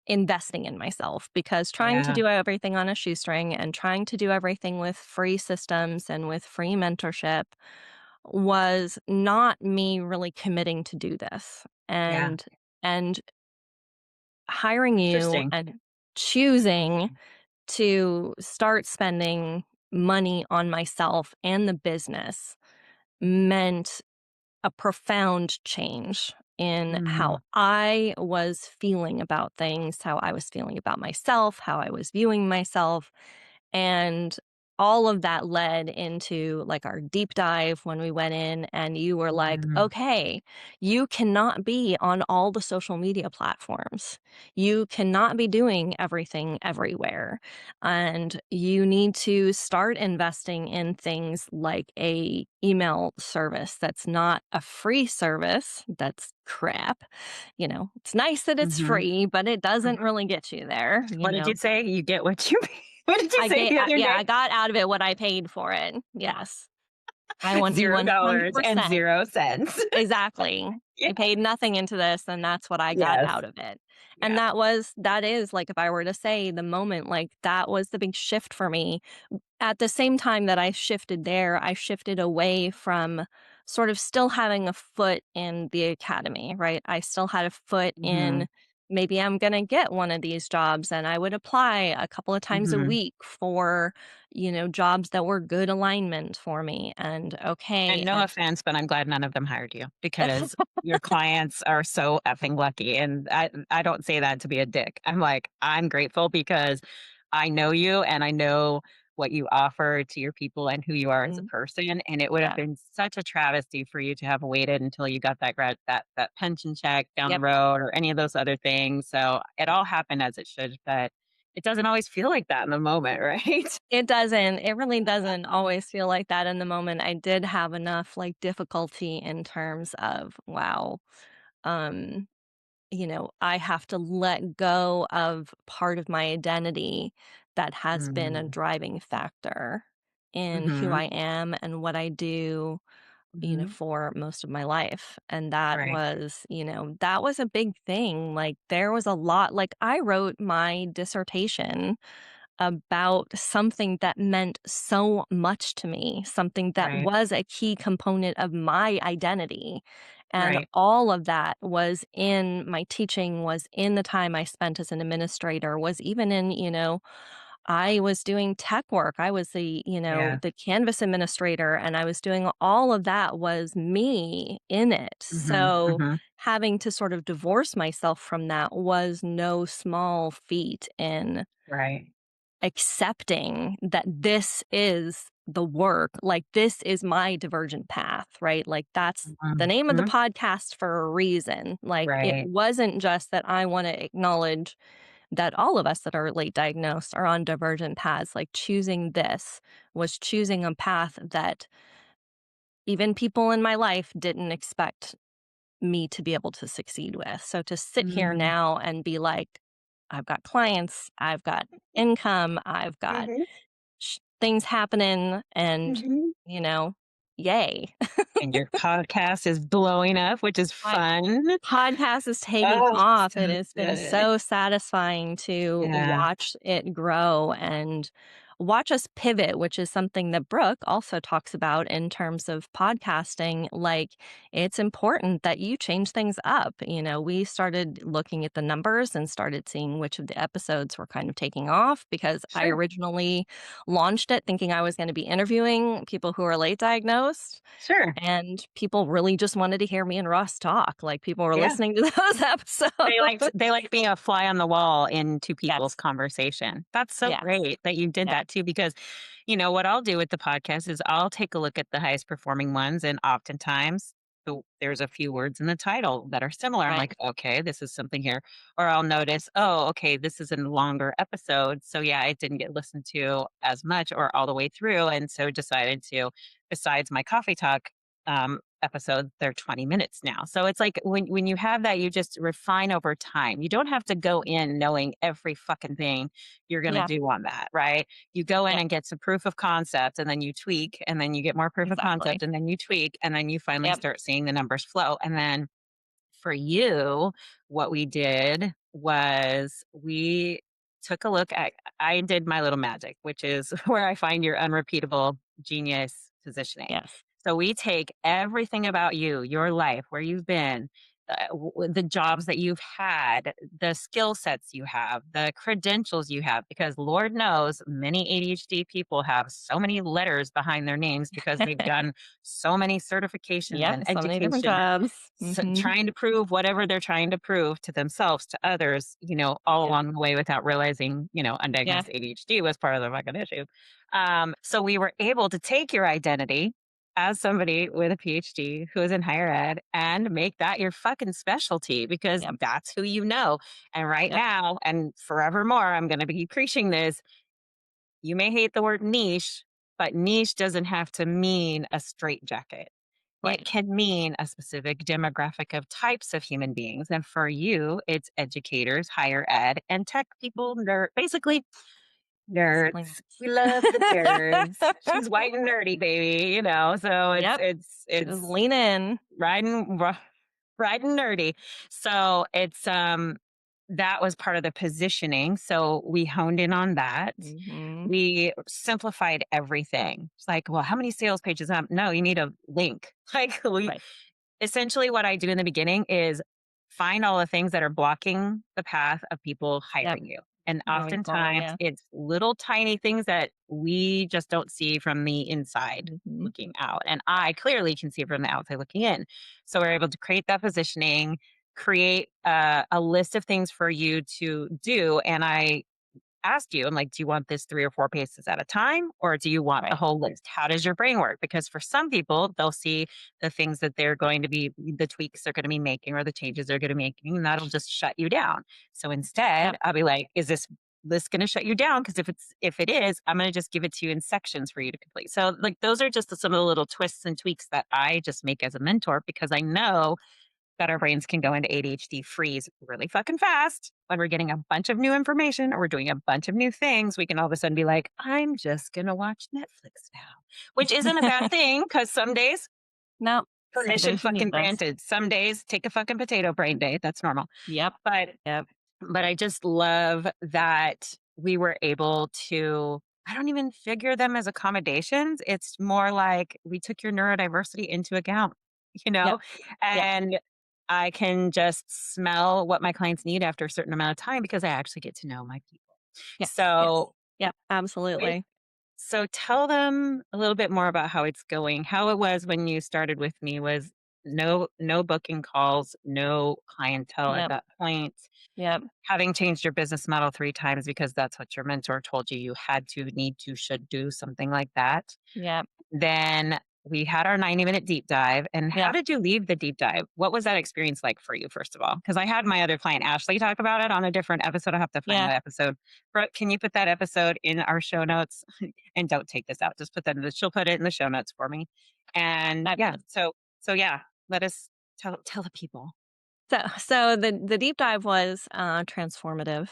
[SPEAKER 3] investing in myself because trying to
[SPEAKER 2] Yeah.
[SPEAKER 3] do everything on a shoestring and trying to do everything with free systems and with free mentorship was not me really committing to do this.
[SPEAKER 2] Yeah.
[SPEAKER 3] And hiring you
[SPEAKER 2] Interesting.
[SPEAKER 3] and choosing to start spending money on myself and the business meant a profound change in how
[SPEAKER 2] Mhm.
[SPEAKER 3] I was feeling about things, how I was feeling about myself, how I was viewing myself. And all of that led into like our deep dive when we went in, and you were like,
[SPEAKER 2] Mhm.
[SPEAKER 3] okay, you cannot be on all the social media platforms. You cannot be doing everything everywhere. And you need to start investing in things like a email service that's not a free service. That's crap. It's nice that it's
[SPEAKER 2] Mhm.
[SPEAKER 3] free, but it doesn't
[SPEAKER 2] Mhm.
[SPEAKER 3] really get you there.
[SPEAKER 2] What did you say? You get what you What did you
[SPEAKER 3] I
[SPEAKER 2] say
[SPEAKER 3] get
[SPEAKER 2] the other
[SPEAKER 3] yeah,
[SPEAKER 2] day?
[SPEAKER 3] I got out of it what I paid for it. Yes. I want you
[SPEAKER 2] $0 and
[SPEAKER 3] 100%.
[SPEAKER 2] 0 cents.
[SPEAKER 3] Exactly.
[SPEAKER 2] Yeah.
[SPEAKER 3] You paid nothing into this, and that's what I got
[SPEAKER 2] Yes.
[SPEAKER 3] out of it. And
[SPEAKER 2] Yeah.
[SPEAKER 3] that is, like, if I were to say the moment, like, that was the big shift for me. At the same time that I shifted there, I shifted away from sort of still having a foot in the academy, right? I still had a foot
[SPEAKER 2] Mhm.
[SPEAKER 3] in maybe I'm going to get one of these jobs, and I would apply a couple of times a
[SPEAKER 2] Mhm.
[SPEAKER 3] week for, jobs that were good alignment for me. And
[SPEAKER 2] And
[SPEAKER 3] okay,
[SPEAKER 2] no
[SPEAKER 3] and
[SPEAKER 2] offense, but I'm glad none of them hired you because your clients are so effing lucky. And I don't say that to be a dick. I'm like, I'm grateful because I know you and I know what you offer to your people and who you are as a
[SPEAKER 3] Mhm.
[SPEAKER 2] person. And it would have
[SPEAKER 3] Yeah.
[SPEAKER 2] been such a travesty for you to have waited until you got that pension check down the
[SPEAKER 3] Yep.
[SPEAKER 2] road or any of those other things. So it all happened as it should, but it doesn't always feel like that in the moment, right?
[SPEAKER 3] It doesn't. It really doesn't always feel like that in the moment. I did have enough like difficulty in terms of, wow, um, I have to let go of part of my identity that has been a
[SPEAKER 2] Mm.
[SPEAKER 3] driving factor in who
[SPEAKER 2] Mhm.
[SPEAKER 3] I am and what I do,
[SPEAKER 2] Mhm.
[SPEAKER 3] for most of my life. And
[SPEAKER 2] Right.
[SPEAKER 3] that was a big thing. Like there was a lot, like I wrote my dissertation about something that meant so much to me, something that
[SPEAKER 2] Right.
[SPEAKER 3] was a key component of my identity. And
[SPEAKER 2] Right.
[SPEAKER 3] all of that was in my teaching, was in the time I spent as an administrator, was even in, I was doing tech work. I was
[SPEAKER 2] Yeah.
[SPEAKER 3] the Canvas administrator, and I was doing all of that was me in it.
[SPEAKER 2] Mhm.
[SPEAKER 3] So
[SPEAKER 2] Mhm.
[SPEAKER 3] having to sort of divorce myself from that was no small feat in
[SPEAKER 2] Right.
[SPEAKER 3] accepting that this is the work, like, this is my divergent path, right? Like, that's the
[SPEAKER 2] Mhm.
[SPEAKER 3] name of the
[SPEAKER 2] Mhm.
[SPEAKER 3] podcast for a reason. Like, it
[SPEAKER 2] Right.
[SPEAKER 3] wasn't just that I wanna acknowledge that all of us that are late diagnosed are on divergent paths, like, choosing this was choosing a path that even people in my life didn't expect me to be able to succeed with. So to sit here
[SPEAKER 2] Mm.
[SPEAKER 3] now and be like, I've got clients, I've got income, I've got
[SPEAKER 2] Mhm.
[SPEAKER 3] things happening, and,
[SPEAKER 2] Mhm.
[SPEAKER 3] you know, yay.
[SPEAKER 2] And your podcast is blowing up, which is
[SPEAKER 3] My
[SPEAKER 2] fun.
[SPEAKER 3] podcast is taking
[SPEAKER 2] Oh,
[SPEAKER 3] off. It
[SPEAKER 2] so
[SPEAKER 3] has been
[SPEAKER 2] good.
[SPEAKER 3] so satisfying to
[SPEAKER 2] Yeah.
[SPEAKER 3] watch it grow and watch us pivot, which is something that Brooke also talks about in terms of podcasting. Like, it's important that you change things up. We started looking at the numbers and started seeing which of the episodes were kind of taking off because I
[SPEAKER 2] Sure.
[SPEAKER 3] originally launched it thinking I was going to be interviewing people who are late diagnosed.
[SPEAKER 2] Sure.
[SPEAKER 3] And people really just wanted to hear me and Russ talk, like, people were
[SPEAKER 2] Yeah.
[SPEAKER 3] listening to those episodes.
[SPEAKER 2] They like being a fly on the wall in two people's
[SPEAKER 3] Yes.
[SPEAKER 2] conversation. That's so
[SPEAKER 3] Yeah.
[SPEAKER 2] great that you did
[SPEAKER 3] Yeah.
[SPEAKER 2] that too, because what I'll do with the podcast is I'll take a look at the highest performing ones, and oftentimes there's a few words in the title that are similar. I'm
[SPEAKER 3] Right.
[SPEAKER 2] like, okay, this is something here. Or I'll notice, oh, okay, this is a longer episode. So yeah, it didn't get listened to as much or all the way through. And so decided to, besides my coffee talk episodes, they're 20 minutes now. So it's like when you have that, you just refine over time. You don't have to go in knowing every fucking thing you're going to
[SPEAKER 3] Yeah.
[SPEAKER 2] do on that, right? You go in
[SPEAKER 3] Yeah.
[SPEAKER 2] and get some proof of concept, and then you tweak, and then you get more proof of
[SPEAKER 3] Exactly.
[SPEAKER 2] concept, and then you tweak, and then you finally
[SPEAKER 3] Yep.
[SPEAKER 2] start seeing the numbers flow. And then for you, what we did was we took a look at, I did my little magic, which is where I find your unrepeatable genius positioning.
[SPEAKER 3] Yes.
[SPEAKER 2] So we take everything about you, your life, where you've been, the jobs that you've had, the skill sets you have, the credentials you have, because Lord knows many ADHD people have so many letters behind their names because they've done so many certifications
[SPEAKER 3] Yep,
[SPEAKER 2] and
[SPEAKER 3] so many different
[SPEAKER 2] education,
[SPEAKER 3] jobs.
[SPEAKER 2] so
[SPEAKER 3] Mhm.
[SPEAKER 2] trying to prove whatever they're trying to prove to themselves, to others, all
[SPEAKER 3] Yep.
[SPEAKER 2] along the way without realizing,
[SPEAKER 3] Yeah.
[SPEAKER 2] undiagnosed ADHD was part of the fucking issue. So we were able to take your identity as somebody with a PhD who is in higher ed and make that your fucking specialty because
[SPEAKER 3] Yep.
[SPEAKER 2] that's who you know. And right
[SPEAKER 3] Yep.
[SPEAKER 2] now and forevermore, I'm going to be preaching this. You may hate the word niche, but niche doesn't have to mean a straitjacket. It
[SPEAKER 3] Right.
[SPEAKER 2] can mean a specific demographic of types of human beings. And for you, it's educators, higher ed, and tech people. Basically, Nerds. We love the nerds. She's white and nerdy, baby, you know, so
[SPEAKER 3] Yep.
[SPEAKER 2] it's
[SPEAKER 3] Just lean in.
[SPEAKER 2] riding nerdy. So it's that was part of the positioning. So we honed in on that.
[SPEAKER 3] Mhm.
[SPEAKER 2] We simplified everything. It's like, well, how many sales pages? No, you need a link. Like
[SPEAKER 3] Right.
[SPEAKER 2] essentially what I do in the beginning is find all the things that are blocking the path of people
[SPEAKER 3] Yep.
[SPEAKER 2] hiring you. And
[SPEAKER 3] Going forward,
[SPEAKER 2] oftentimes
[SPEAKER 3] yeah.
[SPEAKER 2] it's little tiny things that we just don't see from the inside
[SPEAKER 3] Mhm.
[SPEAKER 2] looking out. And I clearly can see it from the outside looking in. So we're able to create that positioning, create a list of things for you to do. And I asked you, I'm like, do you want this 3 or 4 paces at a time, or do you want the
[SPEAKER 3] Right.
[SPEAKER 2] whole list? How does your brain work? Because for some people, they'll see the things that they're going to be, the tweaks they're going to be making or the changes they're going to be making, and that'll just shut you down. So instead,
[SPEAKER 3] Yep.
[SPEAKER 2] I'll be like, is this list going to shut you down? Because if it is, I'm going to just give it to you in sections for you to complete. So like those are just some of the little twists and tweaks that I just make as a mentor because I know that our brains can go into ADHD freeze really fucking fast when we're getting a bunch of new information or we're doing a bunch of new things. We can all of a sudden be like, I'm just going to watch Netflix now, which isn't a bad thing because some days,
[SPEAKER 3] No. Some
[SPEAKER 2] permission
[SPEAKER 3] days you need
[SPEAKER 2] fucking
[SPEAKER 3] this.
[SPEAKER 2] granted. Some days, take a fucking potato brain day. That's normal.
[SPEAKER 3] Yep.
[SPEAKER 2] But
[SPEAKER 3] Yep.
[SPEAKER 2] but I just love that we were able to, I don't even figure them as accommodations. It's more like we took your neurodiversity into account, you
[SPEAKER 3] Yep.
[SPEAKER 2] know,
[SPEAKER 3] Yep.
[SPEAKER 2] and I can just smell what my clients need after a certain amount of time because I actually get to know my people.
[SPEAKER 3] Yes. Yes.
[SPEAKER 2] So,
[SPEAKER 3] Yep.
[SPEAKER 2] with-
[SPEAKER 3] Absolutely.
[SPEAKER 2] so tell them a little bit more about how it's going. How it was when you started with me was no booking calls, no clientele at
[SPEAKER 3] Yep.
[SPEAKER 2] that point,
[SPEAKER 3] Yep.
[SPEAKER 2] having changed your business model 3 times because that's what your mentor told you had to, need to, should do, something like that.
[SPEAKER 3] Yep.
[SPEAKER 2] Then we had our 90-minute deep dive. And how
[SPEAKER 3] Yep.
[SPEAKER 2] did you leave the deep dive? What was that experience like for you, first of all? Because I had my other client, Ashley, talk about it on a different episode. I have to find
[SPEAKER 3] Yeah.
[SPEAKER 2] that episode. Brooke, can you put that episode in our show notes? And don't take this out. Just put that in she'll put it in the show notes for me. And yeah, so yeah, let us tell the people.
[SPEAKER 3] So the deep dive was transformative,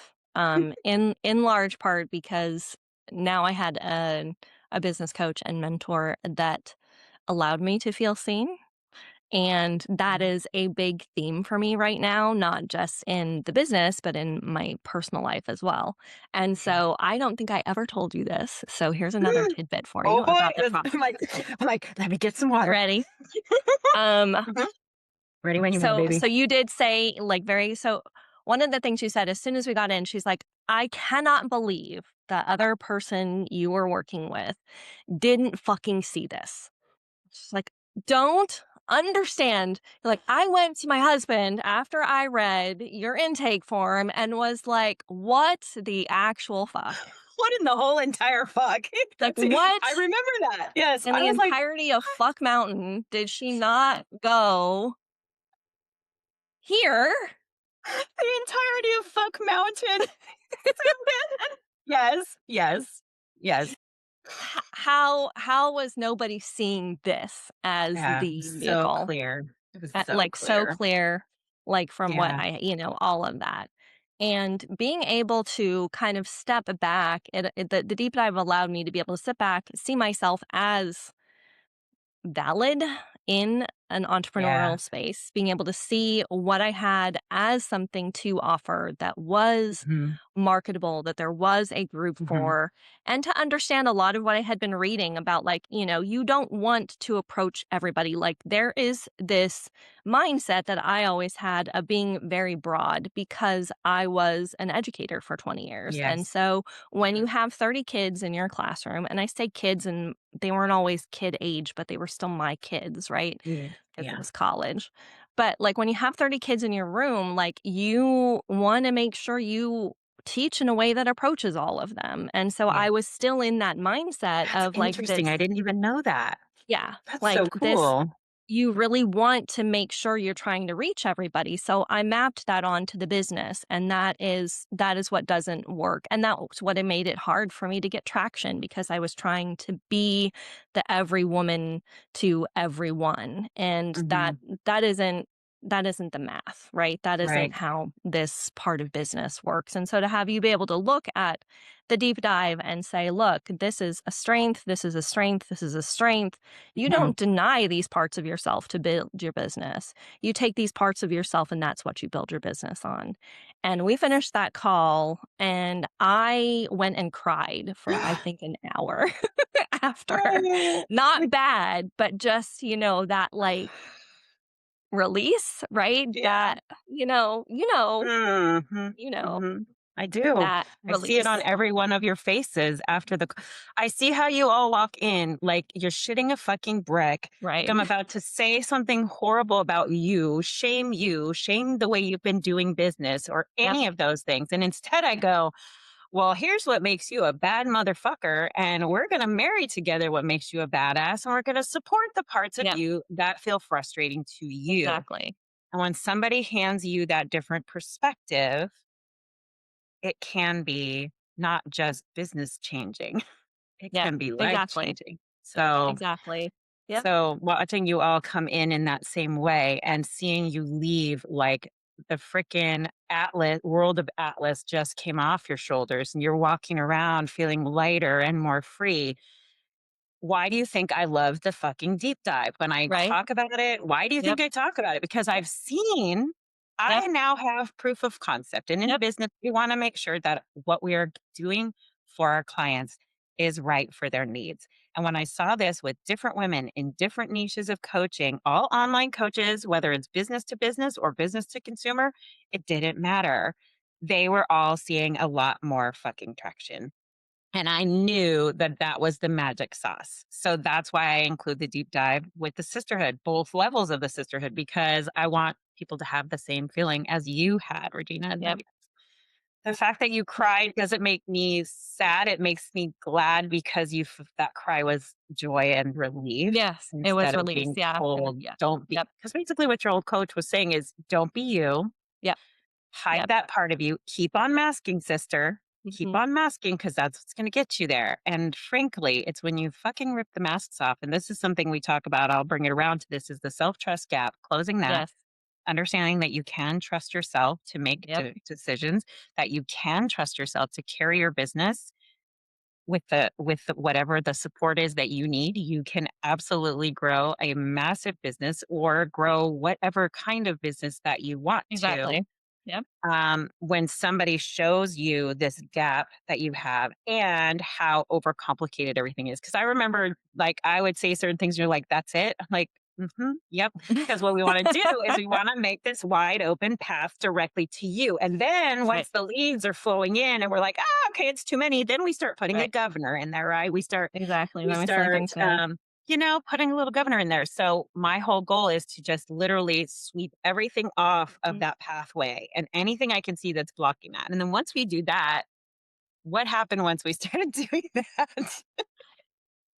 [SPEAKER 3] in large part because now I had a business coach and mentor that allowed me to feel seen. And that is a big theme for me right now, not just in the business, but in my personal life as well. And so I don't think I ever told you this. So here's another tidbit for you
[SPEAKER 2] Oh boy,
[SPEAKER 3] about the process.
[SPEAKER 2] I'm like, let me get some water.
[SPEAKER 3] Ready? Um,
[SPEAKER 2] Mhm. Ready when you are, baby.
[SPEAKER 3] so you did say so one of the things you said as soon as we got in, she's like, I cannot believe the other person you were working with didn't fucking see this. She's like, don't understand. Like, I went to my husband after I read your intake form and was like, what the actual fuck?
[SPEAKER 2] What in the whole entire fuck?
[SPEAKER 3] Like, what
[SPEAKER 2] I remember that. Yes.
[SPEAKER 3] in
[SPEAKER 2] I
[SPEAKER 3] the
[SPEAKER 2] was like,
[SPEAKER 3] entirety of Fuck Mountain did she not go here?
[SPEAKER 2] the entirety of Fuck Mountain. Yes. Yes. Yes.
[SPEAKER 3] How was nobody seeing this as
[SPEAKER 2] Yeah.
[SPEAKER 3] the
[SPEAKER 2] So
[SPEAKER 3] vehicle?
[SPEAKER 2] clear. It was so
[SPEAKER 3] Like so
[SPEAKER 2] clear.
[SPEAKER 3] clear, like from what
[SPEAKER 2] Yeah.
[SPEAKER 3] all of that. And being able to kind of step back, the deep dive allowed me to be able to sit back, see myself as valid in an
[SPEAKER 2] Yeah.
[SPEAKER 3] entrepreneurial space, being able to see what I had as something to offer that was
[SPEAKER 2] Mhm.
[SPEAKER 3] marketable, that there was a group
[SPEAKER 2] Mhm.
[SPEAKER 3] for, and to understand a lot of what I had been reading about, like, you don't want to approach everybody. Like, there is this mindset that I always had of being very broad because I was an educator for 20 years. And
[SPEAKER 2] Yes.
[SPEAKER 3] so when you
[SPEAKER 2] Yes.
[SPEAKER 3] have 30 kids in your classroom, and I say kids, and they weren't always kid age, but they were still my kids, right?
[SPEAKER 2] Yeah.
[SPEAKER 3] Because it
[SPEAKER 2] Yeah.
[SPEAKER 3] was college. But like when you have 30 kids in your room, like you want to make sure you teach in a way that approaches all of them. And so
[SPEAKER 2] Yeah.
[SPEAKER 3] I was still in that mindset
[SPEAKER 2] That's
[SPEAKER 3] of like
[SPEAKER 2] interesting.
[SPEAKER 3] this,
[SPEAKER 2] I didn't even know that.
[SPEAKER 3] yeah,
[SPEAKER 2] That's
[SPEAKER 3] like
[SPEAKER 2] so
[SPEAKER 3] this,
[SPEAKER 2] cool.
[SPEAKER 3] you really want to make sure you're trying to reach everybody. So I mapped that onto the business, and that is what doesn't work. And that's what it made it hard for me to get traction, because I was trying to be the every woman to everyone. And
[SPEAKER 2] Mhm.
[SPEAKER 3] that isn't the math, right? That isn't
[SPEAKER 2] Right.
[SPEAKER 3] how this part of business works. And so to have you be able to look at the deep dive and say, look, this is a strength, this is a strength, this is a strength. You don't deny these parts of yourself to build your business. You take these parts of yourself and that's what you build your business on. And we finished that call and I went and cried for, I think, an hour after. Not bad, but just, that like release, right?
[SPEAKER 2] Yeah.
[SPEAKER 3] That, you know,
[SPEAKER 2] Mhm, mhm. I do.
[SPEAKER 3] that
[SPEAKER 2] I see it on
[SPEAKER 3] release.
[SPEAKER 2] every one of your faces after I see how you all walk in like you're shitting a fucking brick. Like
[SPEAKER 3] Right.
[SPEAKER 2] I'm about to say something horrible about you, shame the way you've been doing business or
[SPEAKER 3] Yep.
[SPEAKER 2] any of those things. And instead I go, well, here's what makes you a bad motherfucker. And we're going to marry together what makes you a badass. And we're going to support the parts of
[SPEAKER 3] Yep.
[SPEAKER 2] you that feel frustrating to you.
[SPEAKER 3] Exactly.
[SPEAKER 2] And when somebody hands you that different perspective, it can be not just business changing, it
[SPEAKER 3] Yep.
[SPEAKER 2] can be life
[SPEAKER 3] Exactly.
[SPEAKER 2] changing. So,
[SPEAKER 3] Exactly. Yep.
[SPEAKER 2] so watching you all come in that same way and seeing you leave like the freaking Atlas world of Atlas just came off your shoulders and you're walking around feeling lighter and more free. Why do you think I love the fucking deep dive? When I
[SPEAKER 3] Right.
[SPEAKER 2] talk about it, why do you
[SPEAKER 3] Yep.
[SPEAKER 2] think I talk about it? Because I've seen,
[SPEAKER 3] Yep.
[SPEAKER 2] I now have proof of concept. And in
[SPEAKER 3] Yep.
[SPEAKER 2] business, we want to make sure that what we are doing for our clients is right for their needs. And when I saw this with different women in different niches of coaching, all online coaches, whether it's business to business or business to consumer, it didn't matter. They were all seeing a lot more fucking traction. And I knew that that was the magic sauce. So that's why I include the deep dive with the sisterhood, both levels of the sisterhood, because I want people to have the same feeling as you had, Regina. And
[SPEAKER 3] Yep.
[SPEAKER 2] the fact that you cried doesn't make me sad. It makes me glad because that cry was joy and relief
[SPEAKER 3] Yes. It was
[SPEAKER 2] instead of
[SPEAKER 3] released.
[SPEAKER 2] being
[SPEAKER 3] Yeah.
[SPEAKER 2] told,
[SPEAKER 3] Yeah.
[SPEAKER 2] don't be.
[SPEAKER 3] Yep.
[SPEAKER 2] Because basically, what your old coach was saying is, don't be you.
[SPEAKER 3] Yep.
[SPEAKER 2] Hide
[SPEAKER 3] Yep.
[SPEAKER 2] that part of you. Keep on masking, sister. Keep
[SPEAKER 3] Hmm.
[SPEAKER 2] on masking because that's what's going to get you there. And frankly, it's when you fucking rip the masks off. And this is something we talk about. I'll bring it around to this is the self trust gap, closing that,
[SPEAKER 3] Yes.
[SPEAKER 2] understanding that you can trust yourself to make
[SPEAKER 3] Yep.
[SPEAKER 2] decisions, that you can trust yourself to carry your business whatever the support is that you need. You can absolutely grow a massive business or grow whatever kind of business that you want to
[SPEAKER 3] Exactly. Yep.
[SPEAKER 2] when somebody shows you this gap that you have and how overcomplicated everything is. Because I remember, like, I would say certain things, you're like, that's it. I'm like, yep. Because what we want to do is we want to make this wide open path directly to you. And then
[SPEAKER 3] Right.
[SPEAKER 2] once the leads are flowing in and we're like, okay, it's too many, then we start putting a
[SPEAKER 3] Right.
[SPEAKER 2] governor in there, right?
[SPEAKER 3] Exactly.
[SPEAKER 2] We
[SPEAKER 3] Then we slow
[SPEAKER 2] start
[SPEAKER 3] things down.
[SPEAKER 2] putting a little governor in there. So my whole goal is to just literally sweep everything off of
[SPEAKER 3] Mm.
[SPEAKER 2] that pathway and anything I can see that's blocking that. And then once we do that, what happened once we started doing that?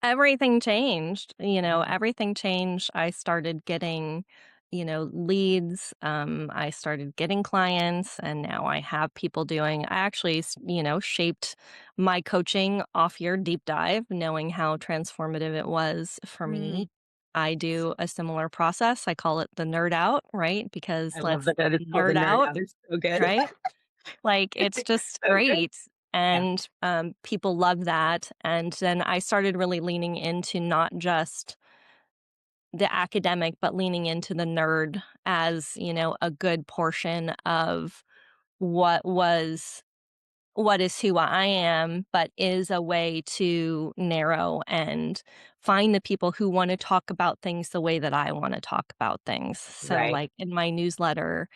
[SPEAKER 3] Everything changed,
[SPEAKER 2] Mhm.
[SPEAKER 3] everything changed. I started getting, leads. I started getting clients and now I have people doing, I actually, shaped my coaching off your deep dive, knowing how transformative it was for
[SPEAKER 2] Mm.
[SPEAKER 3] me. I do a similar process. I call it the nerd out, right? Because
[SPEAKER 2] I love
[SPEAKER 3] let's
[SPEAKER 2] that it's called the
[SPEAKER 3] nerd
[SPEAKER 2] nerd
[SPEAKER 3] out,
[SPEAKER 2] out. It's so good.
[SPEAKER 3] right? Like, it's just
[SPEAKER 2] So good.
[SPEAKER 3] great,
[SPEAKER 2] Yeah.
[SPEAKER 3] and, people love that, and then I started really leaning into not just the academic, but leaning into the nerd as, a good portion of what was what is who I am, but is a way to narrow and find the people who wanna talk about things the way that I wanna talk about things. So,
[SPEAKER 2] Right.
[SPEAKER 3] like, in my newsletter,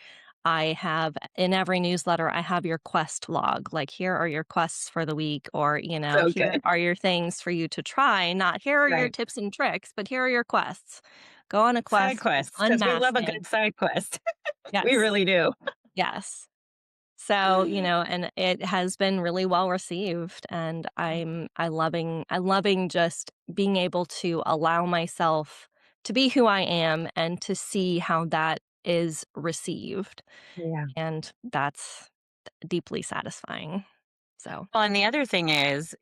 [SPEAKER 3] in every newsletter, I have your quest log, like, here are your quests for the week, or,
[SPEAKER 2] So
[SPEAKER 3] here
[SPEAKER 2] good.
[SPEAKER 3] are your things for you to try, not here are your
[SPEAKER 2] Right.
[SPEAKER 3] tips and tricks, but here are your quests. Go on a
[SPEAKER 2] Side
[SPEAKER 3] quest,
[SPEAKER 2] quests, because we love a
[SPEAKER 3] unmasking.
[SPEAKER 2] good side quest. We
[SPEAKER 3] Yes,
[SPEAKER 2] really do.
[SPEAKER 3] yes. So, and it has been really well received and I loving just being able to allow myself to be who I am and to see how that is received.
[SPEAKER 2] Yeah.
[SPEAKER 3] And that's deeply satisfying. So,
[SPEAKER 2] Well, and the other thing is,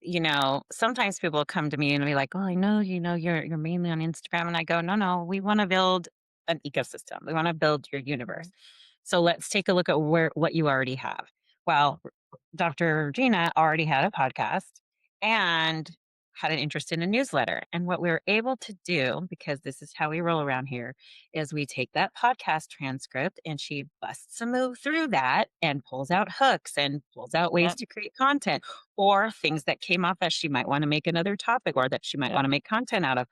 [SPEAKER 2] sometimes people come to me and be like, "Oh, I know, you're mainly on Instagram," and I go, "No, no, we want to build an ecosystem. We want to build your universe. So let's take a look at what you already have." Well, Dr. Regina already had a podcast and had an interest in a newsletter. And what we were able to do, because this is how we roll around here, is we take that podcast transcript and she busts a move through that and pulls out hooks and pulls out ways
[SPEAKER 3] Yep.
[SPEAKER 2] to create content or things that came up that she might want to make another topic or that she might
[SPEAKER 3] Yep.
[SPEAKER 2] want to make content out of.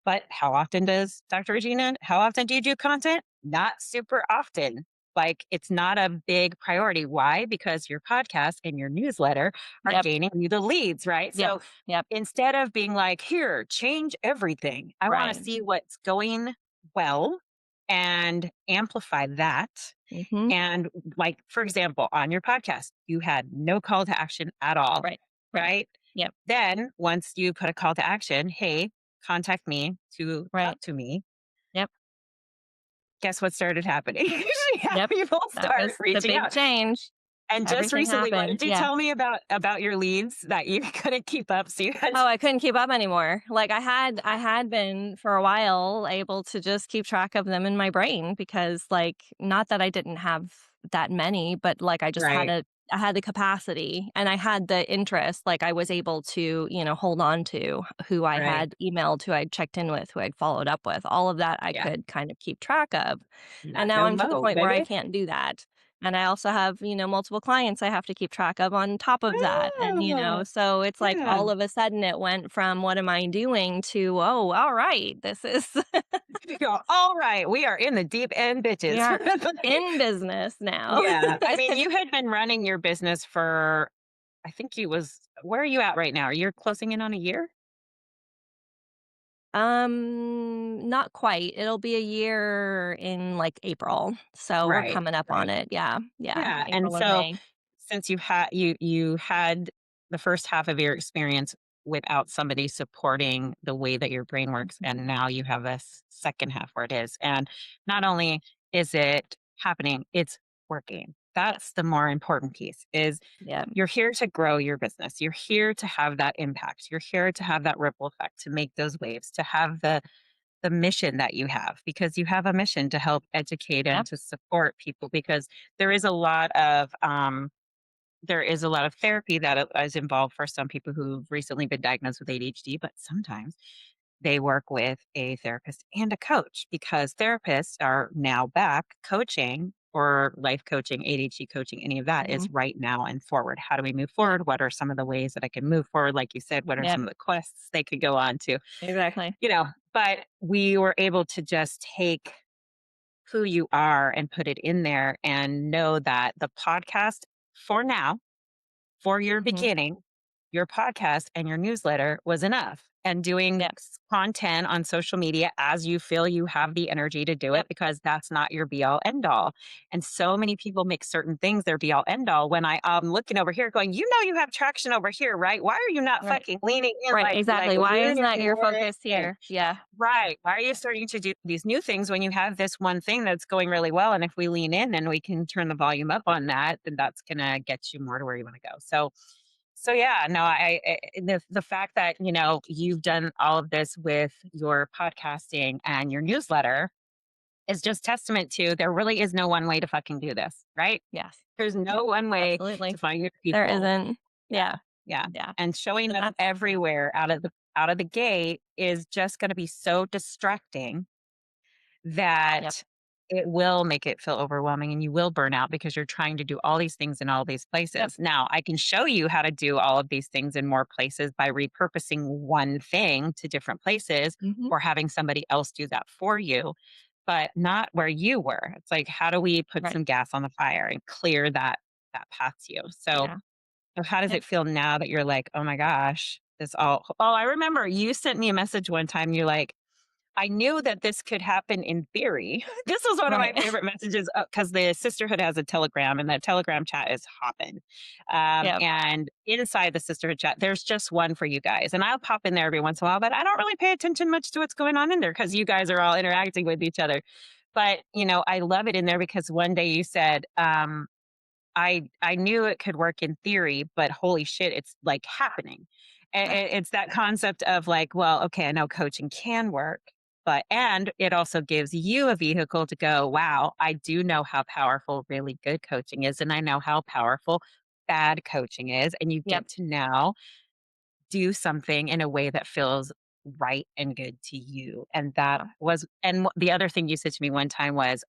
[SPEAKER 2] But how often does Dr. Regina, how often do you do content? Not super often. Like it's not a big priority. Why? Because your podcast and your newsletter are
[SPEAKER 3] Yep.
[SPEAKER 2] gaining you the leads, right?
[SPEAKER 3] Yep.
[SPEAKER 2] So
[SPEAKER 3] Yep.
[SPEAKER 2] instead of being like, here, change everything, I want
[SPEAKER 3] Right.
[SPEAKER 2] to see what's going well and amplify that.
[SPEAKER 3] Mm-hmm.
[SPEAKER 2] And like, for example, on your podcast, you had no call to action at all,
[SPEAKER 3] Right.
[SPEAKER 2] right?
[SPEAKER 3] Yep.
[SPEAKER 2] Then once you put a call to action, hey, contact me to
[SPEAKER 3] Right.
[SPEAKER 2] talk to me.
[SPEAKER 3] Yep.
[SPEAKER 2] Guess what started happening? She had
[SPEAKER 3] Yep.
[SPEAKER 2] people
[SPEAKER 3] That
[SPEAKER 2] start
[SPEAKER 3] was the
[SPEAKER 2] reaching
[SPEAKER 3] big
[SPEAKER 2] out.
[SPEAKER 3] change.
[SPEAKER 2] And just
[SPEAKER 3] Everything
[SPEAKER 2] recently, what
[SPEAKER 3] happened.
[SPEAKER 2] did you
[SPEAKER 3] Yeah.
[SPEAKER 2] tell me about your leads that you couldn't keep up? So you had
[SPEAKER 3] Oh, I couldn't keep up anymore. Like I had been for a while able to just keep track of them in my brain because like not that I didn't have that many, but like
[SPEAKER 2] right,
[SPEAKER 3] I had the capacity and I had the interest. Like I was able to, hold on to who I
[SPEAKER 2] right.
[SPEAKER 3] had emailed, who I'd checked in with, who I'd followed up with. All of that I
[SPEAKER 2] Yeah.
[SPEAKER 3] could kind of keep track of. And
[SPEAKER 2] Not
[SPEAKER 3] now
[SPEAKER 2] no
[SPEAKER 3] I'm to the
[SPEAKER 2] mo,
[SPEAKER 3] point where I
[SPEAKER 2] baby.
[SPEAKER 3] can't do that. And I also have, multiple clients I have to keep track of on top of that. And,
[SPEAKER 2] Oh,
[SPEAKER 3] so it's like
[SPEAKER 2] yeah.
[SPEAKER 3] all of a sudden it went from what am I doing to, oh, all right, this is,
[SPEAKER 2] You go, all right, we are in the deep end,
[SPEAKER 3] we
[SPEAKER 2] bitches.
[SPEAKER 3] are
[SPEAKER 2] Like,
[SPEAKER 3] in business now.
[SPEAKER 2] yeah. I mean, you had been running your business for, I think where are you at right now? You're closing in on a year?
[SPEAKER 3] Not quite. It'll be a year in like April. So we're
[SPEAKER 2] Right,
[SPEAKER 3] coming up on
[SPEAKER 2] right.
[SPEAKER 3] it. Yeah. Yeah.
[SPEAKER 2] Yeah, and
[SPEAKER 3] April or
[SPEAKER 2] so
[SPEAKER 3] May.
[SPEAKER 2] since you had the first half of your experience without somebody supporting the way that your brain works, and now you have this second half where it is. And not only is it happening, it's working. That's the more important piece is
[SPEAKER 3] Yeah.
[SPEAKER 2] you're here to grow your business. You're here to have that impact. You're here to have that ripple effect, to make those waves, to have the mission that you have because you have a mission to help educate and
[SPEAKER 3] Yep.
[SPEAKER 2] to support people because there is a lot of therapy that is involved for some people who've recently been diagnosed with ADHD, but sometimes they work with a therapist and a coach because therapists are now back coaching or life coaching, ADHD coaching, any of that
[SPEAKER 3] Hmm.
[SPEAKER 2] is right now and forward. How do we move forward? What are some of the ways that I can move forward? Like you said, what are
[SPEAKER 3] Yep.
[SPEAKER 2] some of the quests they could go on to?
[SPEAKER 3] Exactly.
[SPEAKER 2] But we were able to just take who you are and put it in there and know that the podcast for now, for your
[SPEAKER 3] Hmm.
[SPEAKER 2] beginning, your podcast and your newsletter was enough. And doing
[SPEAKER 3] Yep.
[SPEAKER 2] content on social media as you feel you have the energy to do it,
[SPEAKER 3] Yep.
[SPEAKER 2] because that's not your be all end all. And so many people make certain things their be all end all. When I'm looking over here, going, you have traction over here, right? Why are you not
[SPEAKER 3] Right.
[SPEAKER 2] fucking leaning in
[SPEAKER 3] Right.
[SPEAKER 2] like
[SPEAKER 3] Exactly. Why is
[SPEAKER 2] leaning
[SPEAKER 3] that your
[SPEAKER 2] more
[SPEAKER 3] focus
[SPEAKER 2] in?
[SPEAKER 3] here? Yeah.
[SPEAKER 2] Right. Why are you starting to do these new things when you have this one thing that's going really well? And if we lean in, then we can turn the volume up on that. Then that's gonna get you more to where you want to go. So yeah, no, the fact that you've done all of this with your podcasting and your newsletter is just testament to there really is no one way to fucking do this, right?
[SPEAKER 3] Yes.
[SPEAKER 2] There's
[SPEAKER 3] Yep.
[SPEAKER 2] no one way to
[SPEAKER 3] Absolutely.
[SPEAKER 2] find your
[SPEAKER 3] There
[SPEAKER 2] people.
[SPEAKER 3] isn't.
[SPEAKER 2] Yeah,
[SPEAKER 3] Yeah.
[SPEAKER 2] yeah,
[SPEAKER 3] Yeah.
[SPEAKER 2] and showing
[SPEAKER 3] And
[SPEAKER 2] up
[SPEAKER 3] that's
[SPEAKER 2] everywhere out of the gate is just going to be so distracting
[SPEAKER 3] yep.
[SPEAKER 2] that it will make it feel overwhelming and you will burn out because you're trying to do all these things in all these
[SPEAKER 3] Yep.
[SPEAKER 2] places. Now, I can show you how to do all of these things in more places by repurposing one thing to different places
[SPEAKER 3] Mhm.
[SPEAKER 2] or having somebody else do that for you, but not where you were. It's like, how do we put
[SPEAKER 3] Right.
[SPEAKER 2] some gas on the fire and clear that path to you?
[SPEAKER 3] Yeah.
[SPEAKER 2] So how does
[SPEAKER 3] Yep.
[SPEAKER 2] it feel now that you're like, oh my gosh, oh, I remember you sent me a message one time. You're like, I knew that this could happen in theory. This was one of my
[SPEAKER 3] Right.
[SPEAKER 2] favorite messages because the sisterhood has a Telegram and that Telegram chat is hopping.
[SPEAKER 3] Yep.
[SPEAKER 2] And inside the sisterhood chat, there's just one for you guys. And I'll pop in there every once in a while, but I don't really pay attention much to what's going on in there because you guys are all interacting with each other. But, I love it in there because one day you said, I knew it could work in theory, but holy shit, it's like happening. And
[SPEAKER 3] Right.
[SPEAKER 2] it's that concept of like, well, okay, I know coaching can work, and it also gives you a vehicle to go, wow, I do know how powerful really good coaching is. And I know how powerful bad coaching is, and you
[SPEAKER 3] Yep.
[SPEAKER 2] get to now do something in a way that feels right and good to you. And that
[SPEAKER 3] Yeah.
[SPEAKER 2] was, and the other thing you said to me one time was,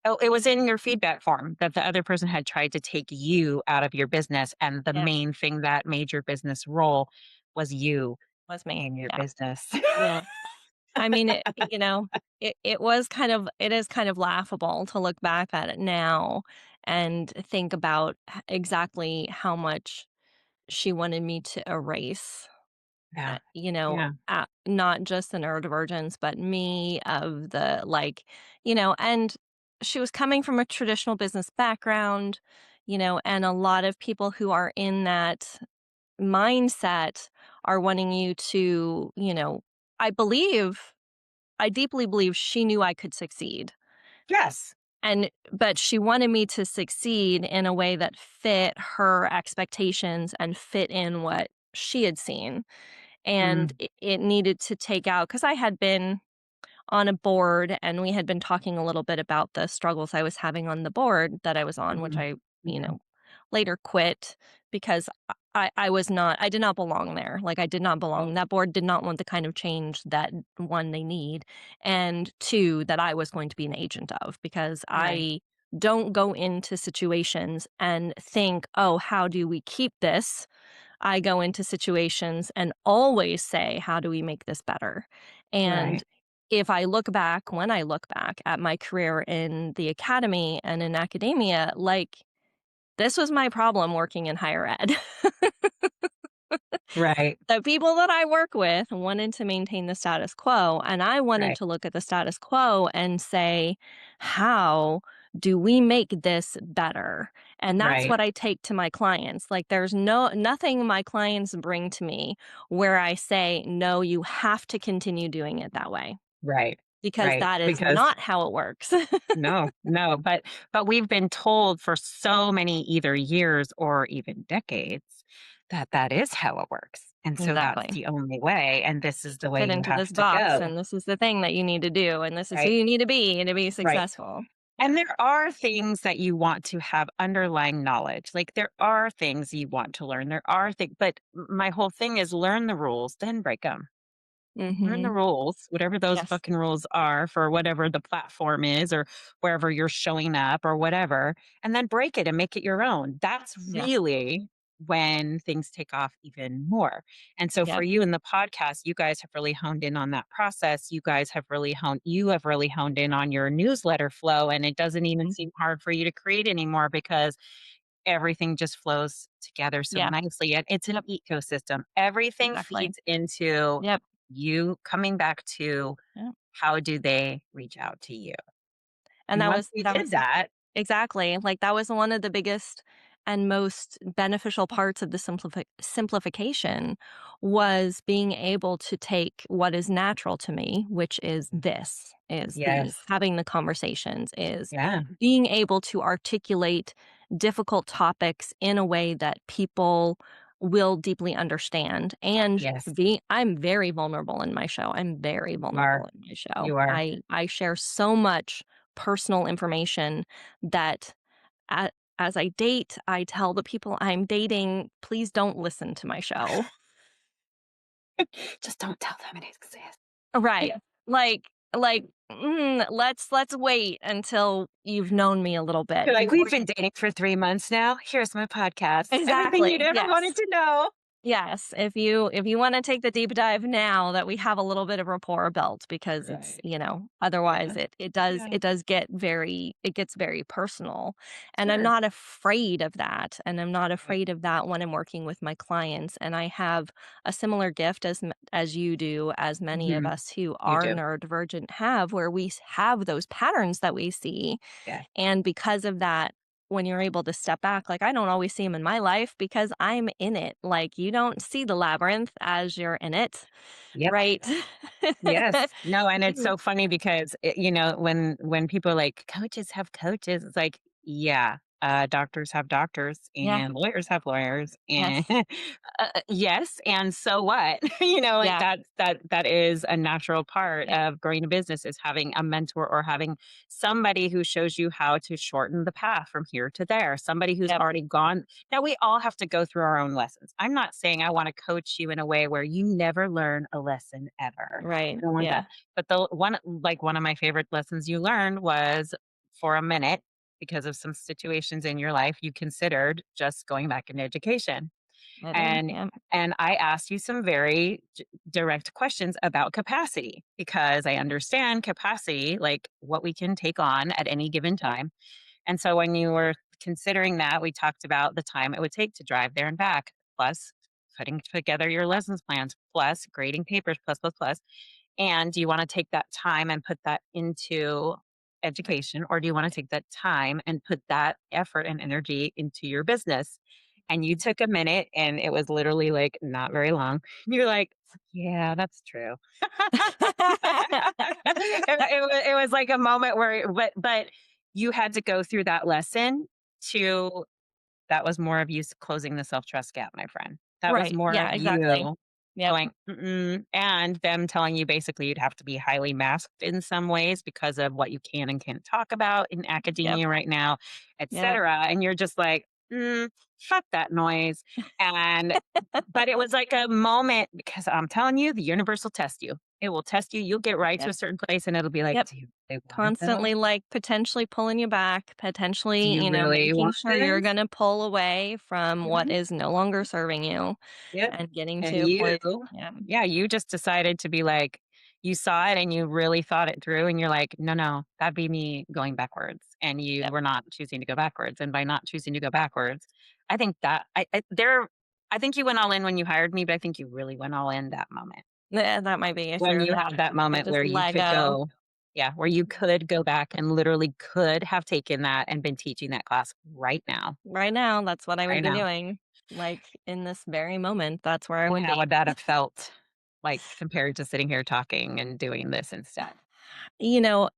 [SPEAKER 2] oh, it was in your feedback form that the other person had tried to take you out of your business. And the
[SPEAKER 3] Yep.
[SPEAKER 2] main thing that made your business roll was you
[SPEAKER 3] Was me.
[SPEAKER 2] and your
[SPEAKER 3] Yeah.
[SPEAKER 2] business.
[SPEAKER 3] Yeah. I mean, it is kind of laughable to look back at it now and think about exactly how much she wanted me to erase,
[SPEAKER 2] Yeah. Yeah.
[SPEAKER 3] not just the neurodivergence, but me of the and she was coming from a traditional business background, and a lot of people who are in that mindset are wanting you to, I believe I deeply believe she knew I could succeed.
[SPEAKER 2] Yes.
[SPEAKER 3] But she wanted me to succeed in a way that fit her expectations and fit in what she had seen. And
[SPEAKER 2] Mm,
[SPEAKER 3] it needed to take out because I had been on a board and we had been talking a little bit about the struggles I was having on the board that I was on, which
[SPEAKER 2] mhm,
[SPEAKER 3] I, you
[SPEAKER 2] mhm,
[SPEAKER 3] know, later quit because I did not belong there. Like I did not belong. That board did not want the kind of change that one they need, and two that I was going to be an agent of because
[SPEAKER 2] right.
[SPEAKER 3] I don't go into situations and think, oh, how do we keep this? I go into situations and always say, how do we make this better? And
[SPEAKER 2] Right.
[SPEAKER 3] when I look back at my career in the academy and in academia, like this was my problem working in higher ed.
[SPEAKER 2] Right.
[SPEAKER 3] The people that I work with wanted to maintain the status quo, and I wanted
[SPEAKER 2] Right.
[SPEAKER 3] to look at the status quo and say, how do we make this better? And that's
[SPEAKER 2] Right.
[SPEAKER 3] what I take to my clients. Like there's nothing my clients bring to me where I say, no, you have to continue doing it that way
[SPEAKER 2] Right.
[SPEAKER 3] because
[SPEAKER 2] Right.
[SPEAKER 3] that is
[SPEAKER 2] Because
[SPEAKER 3] not how it works.
[SPEAKER 2] no, no, but we've been told for so many either years or even decades that that is how it works. And so that's
[SPEAKER 3] Exactly.
[SPEAKER 2] the only way, and this is the way
[SPEAKER 3] Fit
[SPEAKER 2] you
[SPEAKER 3] into
[SPEAKER 2] have
[SPEAKER 3] this
[SPEAKER 2] to
[SPEAKER 3] box,
[SPEAKER 2] go,
[SPEAKER 3] and this is the thing that you need to do, and this is who
[SPEAKER 2] right?
[SPEAKER 3] you need to be
[SPEAKER 2] Right.
[SPEAKER 3] successful.
[SPEAKER 2] And there are things that you want to have underlying knowledge. Like there are things you want to learn. There are things, but my whole thing is learn the rules, then break them. Learn the
[SPEAKER 3] Mhm.
[SPEAKER 2] rules, whatever those
[SPEAKER 3] Yes.
[SPEAKER 2] fucking rules are for whatever the platform is or wherever you're showing up or whatever, and then break it and make it your own. That's
[SPEAKER 3] Yes.
[SPEAKER 2] really when things take off even more. And so for
[SPEAKER 3] Yep.
[SPEAKER 2] you in the podcast, you guys have really honed in on that process. You have really honed in on your newsletter flow, and it doesn't even
[SPEAKER 3] Mhm.
[SPEAKER 2] seem hard for you to create anymore because everything just flows together so
[SPEAKER 3] Yeah.
[SPEAKER 2] nicely, and it's an
[SPEAKER 3] Yep.
[SPEAKER 2] ecosystem. Everything
[SPEAKER 3] Exactly.
[SPEAKER 2] feeds into
[SPEAKER 3] Yep.
[SPEAKER 2] you coming back to
[SPEAKER 3] Yep.
[SPEAKER 2] how do they reach out to you?
[SPEAKER 3] And
[SPEAKER 2] And
[SPEAKER 3] that
[SPEAKER 2] once
[SPEAKER 3] was
[SPEAKER 2] you
[SPEAKER 3] that
[SPEAKER 2] did
[SPEAKER 3] was
[SPEAKER 2] that,
[SPEAKER 3] exactly. Like, that was one of the biggest and most beneficial parts of the simplification was being able to take what is natural to me, which is the
[SPEAKER 2] yes,
[SPEAKER 3] having the conversations, is
[SPEAKER 2] yeah,
[SPEAKER 3] being able to articulate difficult topics in a way that people will deeply understand and
[SPEAKER 2] yes,
[SPEAKER 3] I'm very vulnerable in my show. I'm very
[SPEAKER 2] you are,
[SPEAKER 3] vulnerable in my show.
[SPEAKER 2] you are.
[SPEAKER 3] I share so much personal information that a as I date, I tell the people I'm dating, "Please don't listen to my show."
[SPEAKER 2] Just don't tell them it exists.
[SPEAKER 3] Right. Like let's wait until you've known me a little
[SPEAKER 2] You're
[SPEAKER 3] bit
[SPEAKER 2] like, we've
[SPEAKER 3] before
[SPEAKER 2] been
[SPEAKER 3] you
[SPEAKER 2] dating for 3 months now. Here's my podcast. Everything you'd
[SPEAKER 3] Exactly,
[SPEAKER 2] ever wanted
[SPEAKER 3] yes.
[SPEAKER 2] to know.
[SPEAKER 3] Yes, if you wanna take the deep dive now that we have a little bit of rapport built because it's,
[SPEAKER 2] Right.
[SPEAKER 3] otherwise
[SPEAKER 2] Yeah.
[SPEAKER 3] it
[SPEAKER 2] Yeah.
[SPEAKER 3] does it gets very personal, and I'm
[SPEAKER 2] Sure.
[SPEAKER 3] not afraid of that, and I'm not
[SPEAKER 2] Right.
[SPEAKER 3] afraid of that when I'm working with my clients, and I have a similar gift as you do, as many of
[SPEAKER 2] Mhm.
[SPEAKER 3] us who
[SPEAKER 2] You
[SPEAKER 3] are
[SPEAKER 2] do.
[SPEAKER 3] neurodivergent have, where we have those patterns that we see,
[SPEAKER 2] Yeah.
[SPEAKER 3] and because of that, when you're able to step back, like, I don't always see them in my life because I'm in it. Like, you don't see the labyrinth as you're in it,
[SPEAKER 2] Yep.
[SPEAKER 3] right?
[SPEAKER 2] Yes. No, and it's
[SPEAKER 3] You
[SPEAKER 2] so funny because when people are like coaches have coaches, it's like, yeah. doctors have doctors
[SPEAKER 3] Yeah.
[SPEAKER 2] and lawyers have lawyers, and
[SPEAKER 3] Yes.
[SPEAKER 2] yes, and so what? You know, like
[SPEAKER 3] Yeah.
[SPEAKER 2] that is a natural part
[SPEAKER 3] Yep.
[SPEAKER 2] of growing a business is having a mentor or having somebody who shows you how to shorten the path from here to there. Somebody who's
[SPEAKER 3] Yep.
[SPEAKER 2] already gone. Now we all have to go through our own lessons. I'm not saying I want to coach you in a way where you never learn a lesson ever.
[SPEAKER 3] Right.
[SPEAKER 2] I don't want
[SPEAKER 3] Yeah.
[SPEAKER 2] that. But one of my favorite lessons you learned was for a minute because of some situations in your life, you considered just going back into education.
[SPEAKER 3] I did.
[SPEAKER 2] And
[SPEAKER 3] Yeah.
[SPEAKER 2] and I asked you some very direct questions about capacity because I understand capacity, like what we can take on at any given time. And so when you were considering that, we talked about the time it would take to drive there and back, plus putting together your lessons plans, plus grading papers, plus, plus, plus. And do you want to take that time and put that into education, or do you want to take that time and put that effort and energy into your business? And you took a minute, and it was literally like not very long. You're like, yeah, that's true. It was like a moment where, but you had to go through that lesson to that was more of you closing the self-trust gap, my friend. That was
[SPEAKER 3] Right.
[SPEAKER 2] more
[SPEAKER 3] Yeah,
[SPEAKER 2] of
[SPEAKER 3] exactly.
[SPEAKER 2] you
[SPEAKER 3] Yep.
[SPEAKER 2] going, "Mm-mm," and them telling you basically you'd have to be highly masked in some ways because of what you can and can't talk about in
[SPEAKER 3] Yep.
[SPEAKER 2] academia right now,
[SPEAKER 3] Yep.
[SPEAKER 2] etcetera, and you're just like, fuck that noise," and but it was like a moment because I'm telling you, the universe will test you. It will test you. You'll get right to
[SPEAKER 3] Yep.
[SPEAKER 2] a certain place, and it'll be like,
[SPEAKER 3] Yep.
[SPEAKER 2] "Do you really want it, though?
[SPEAKER 3] Constantly, like, potentially pulling you back,
[SPEAKER 2] Do
[SPEAKER 3] potentially,
[SPEAKER 2] you really
[SPEAKER 3] making
[SPEAKER 2] want
[SPEAKER 3] sure you're
[SPEAKER 2] this?"
[SPEAKER 3] gonna pull away from what
[SPEAKER 2] Mhm.
[SPEAKER 3] is no longer serving you
[SPEAKER 2] Yep.
[SPEAKER 3] and getting
[SPEAKER 2] And
[SPEAKER 3] to a
[SPEAKER 2] you
[SPEAKER 3] point. Yeah.
[SPEAKER 2] yeah, you just decided to be like you saw it and you really thought it through and you're like, "No, no, that'd be me going backwards." And you
[SPEAKER 3] Yep.
[SPEAKER 2] were not choosing to go backwards, and by not choosing to go backwards, I think that I think you went all in when you hired me, but I think you really went all in that moment.
[SPEAKER 3] Yeah, that might be
[SPEAKER 2] When
[SPEAKER 3] true.
[SPEAKER 2] you
[SPEAKER 3] That
[SPEAKER 2] had that
[SPEAKER 3] I
[SPEAKER 2] moment
[SPEAKER 3] just
[SPEAKER 2] where you
[SPEAKER 3] let
[SPEAKER 2] could
[SPEAKER 3] go.
[SPEAKER 2] go yeah, where you could go back and literally could have taken that and been teaching that class right now,
[SPEAKER 3] Right now, that's what I would
[SPEAKER 2] right
[SPEAKER 3] be
[SPEAKER 2] now.
[SPEAKER 3] doing. Like, in this very moment, that's where I
[SPEAKER 2] And
[SPEAKER 3] would
[SPEAKER 2] how
[SPEAKER 3] be.
[SPEAKER 2] would that have felt, like, compared to sitting here talking and doing this instead?
[SPEAKER 3] You know,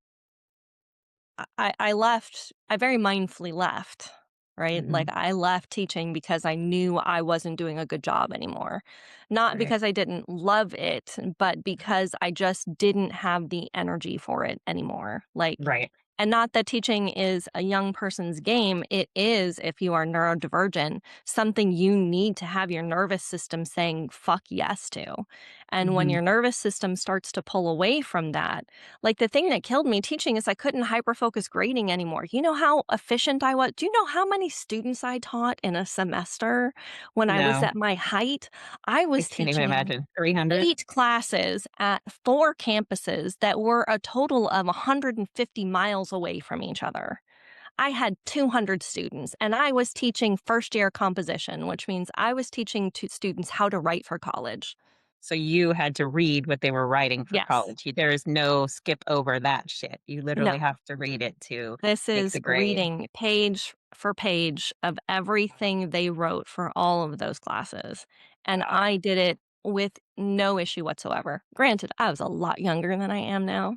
[SPEAKER 3] I left, I very mindfully left, right? Like,
[SPEAKER 2] Mhm.
[SPEAKER 3] I left teaching because I knew I wasn't doing a good job anymore. Not
[SPEAKER 2] Right.
[SPEAKER 3] because I didn't love it, but because I just didn't have the energy for it anymore. Like,
[SPEAKER 2] Right.
[SPEAKER 3] and not that teaching is a young person's game. It is, if you are neurodivergent, something you need to have your nervous system saying fuck yes to. And when
[SPEAKER 2] Mhm.
[SPEAKER 3] your nervous system starts to pull away from that, like the thing that killed me teaching is I couldn't hyper focus grading anymore. You know how efficient I was? Do you know how many students I taught in a semester when I was
[SPEAKER 2] No,
[SPEAKER 3] at my height? I
[SPEAKER 2] I
[SPEAKER 3] was
[SPEAKER 2] can't even
[SPEAKER 3] teaching
[SPEAKER 2] imagine. 300?
[SPEAKER 3] 8 classes at 4 campuses that were a total of 150 miles away from each other. I had 200 students, and I was teaching first year composition, which means I was teaching to students how to write for college.
[SPEAKER 2] So you had to read what they were writing for
[SPEAKER 3] Yes.
[SPEAKER 2] college. There is no skip over that shit. You
[SPEAKER 3] No.
[SPEAKER 2] literally have to read it to
[SPEAKER 3] This
[SPEAKER 2] make
[SPEAKER 3] is
[SPEAKER 2] the grade.
[SPEAKER 3] reading page for page of everything they wrote for all of those classes, and
[SPEAKER 2] Wow.
[SPEAKER 3] I did it with no issue whatsoever. Granted, I was a lot younger than I am now,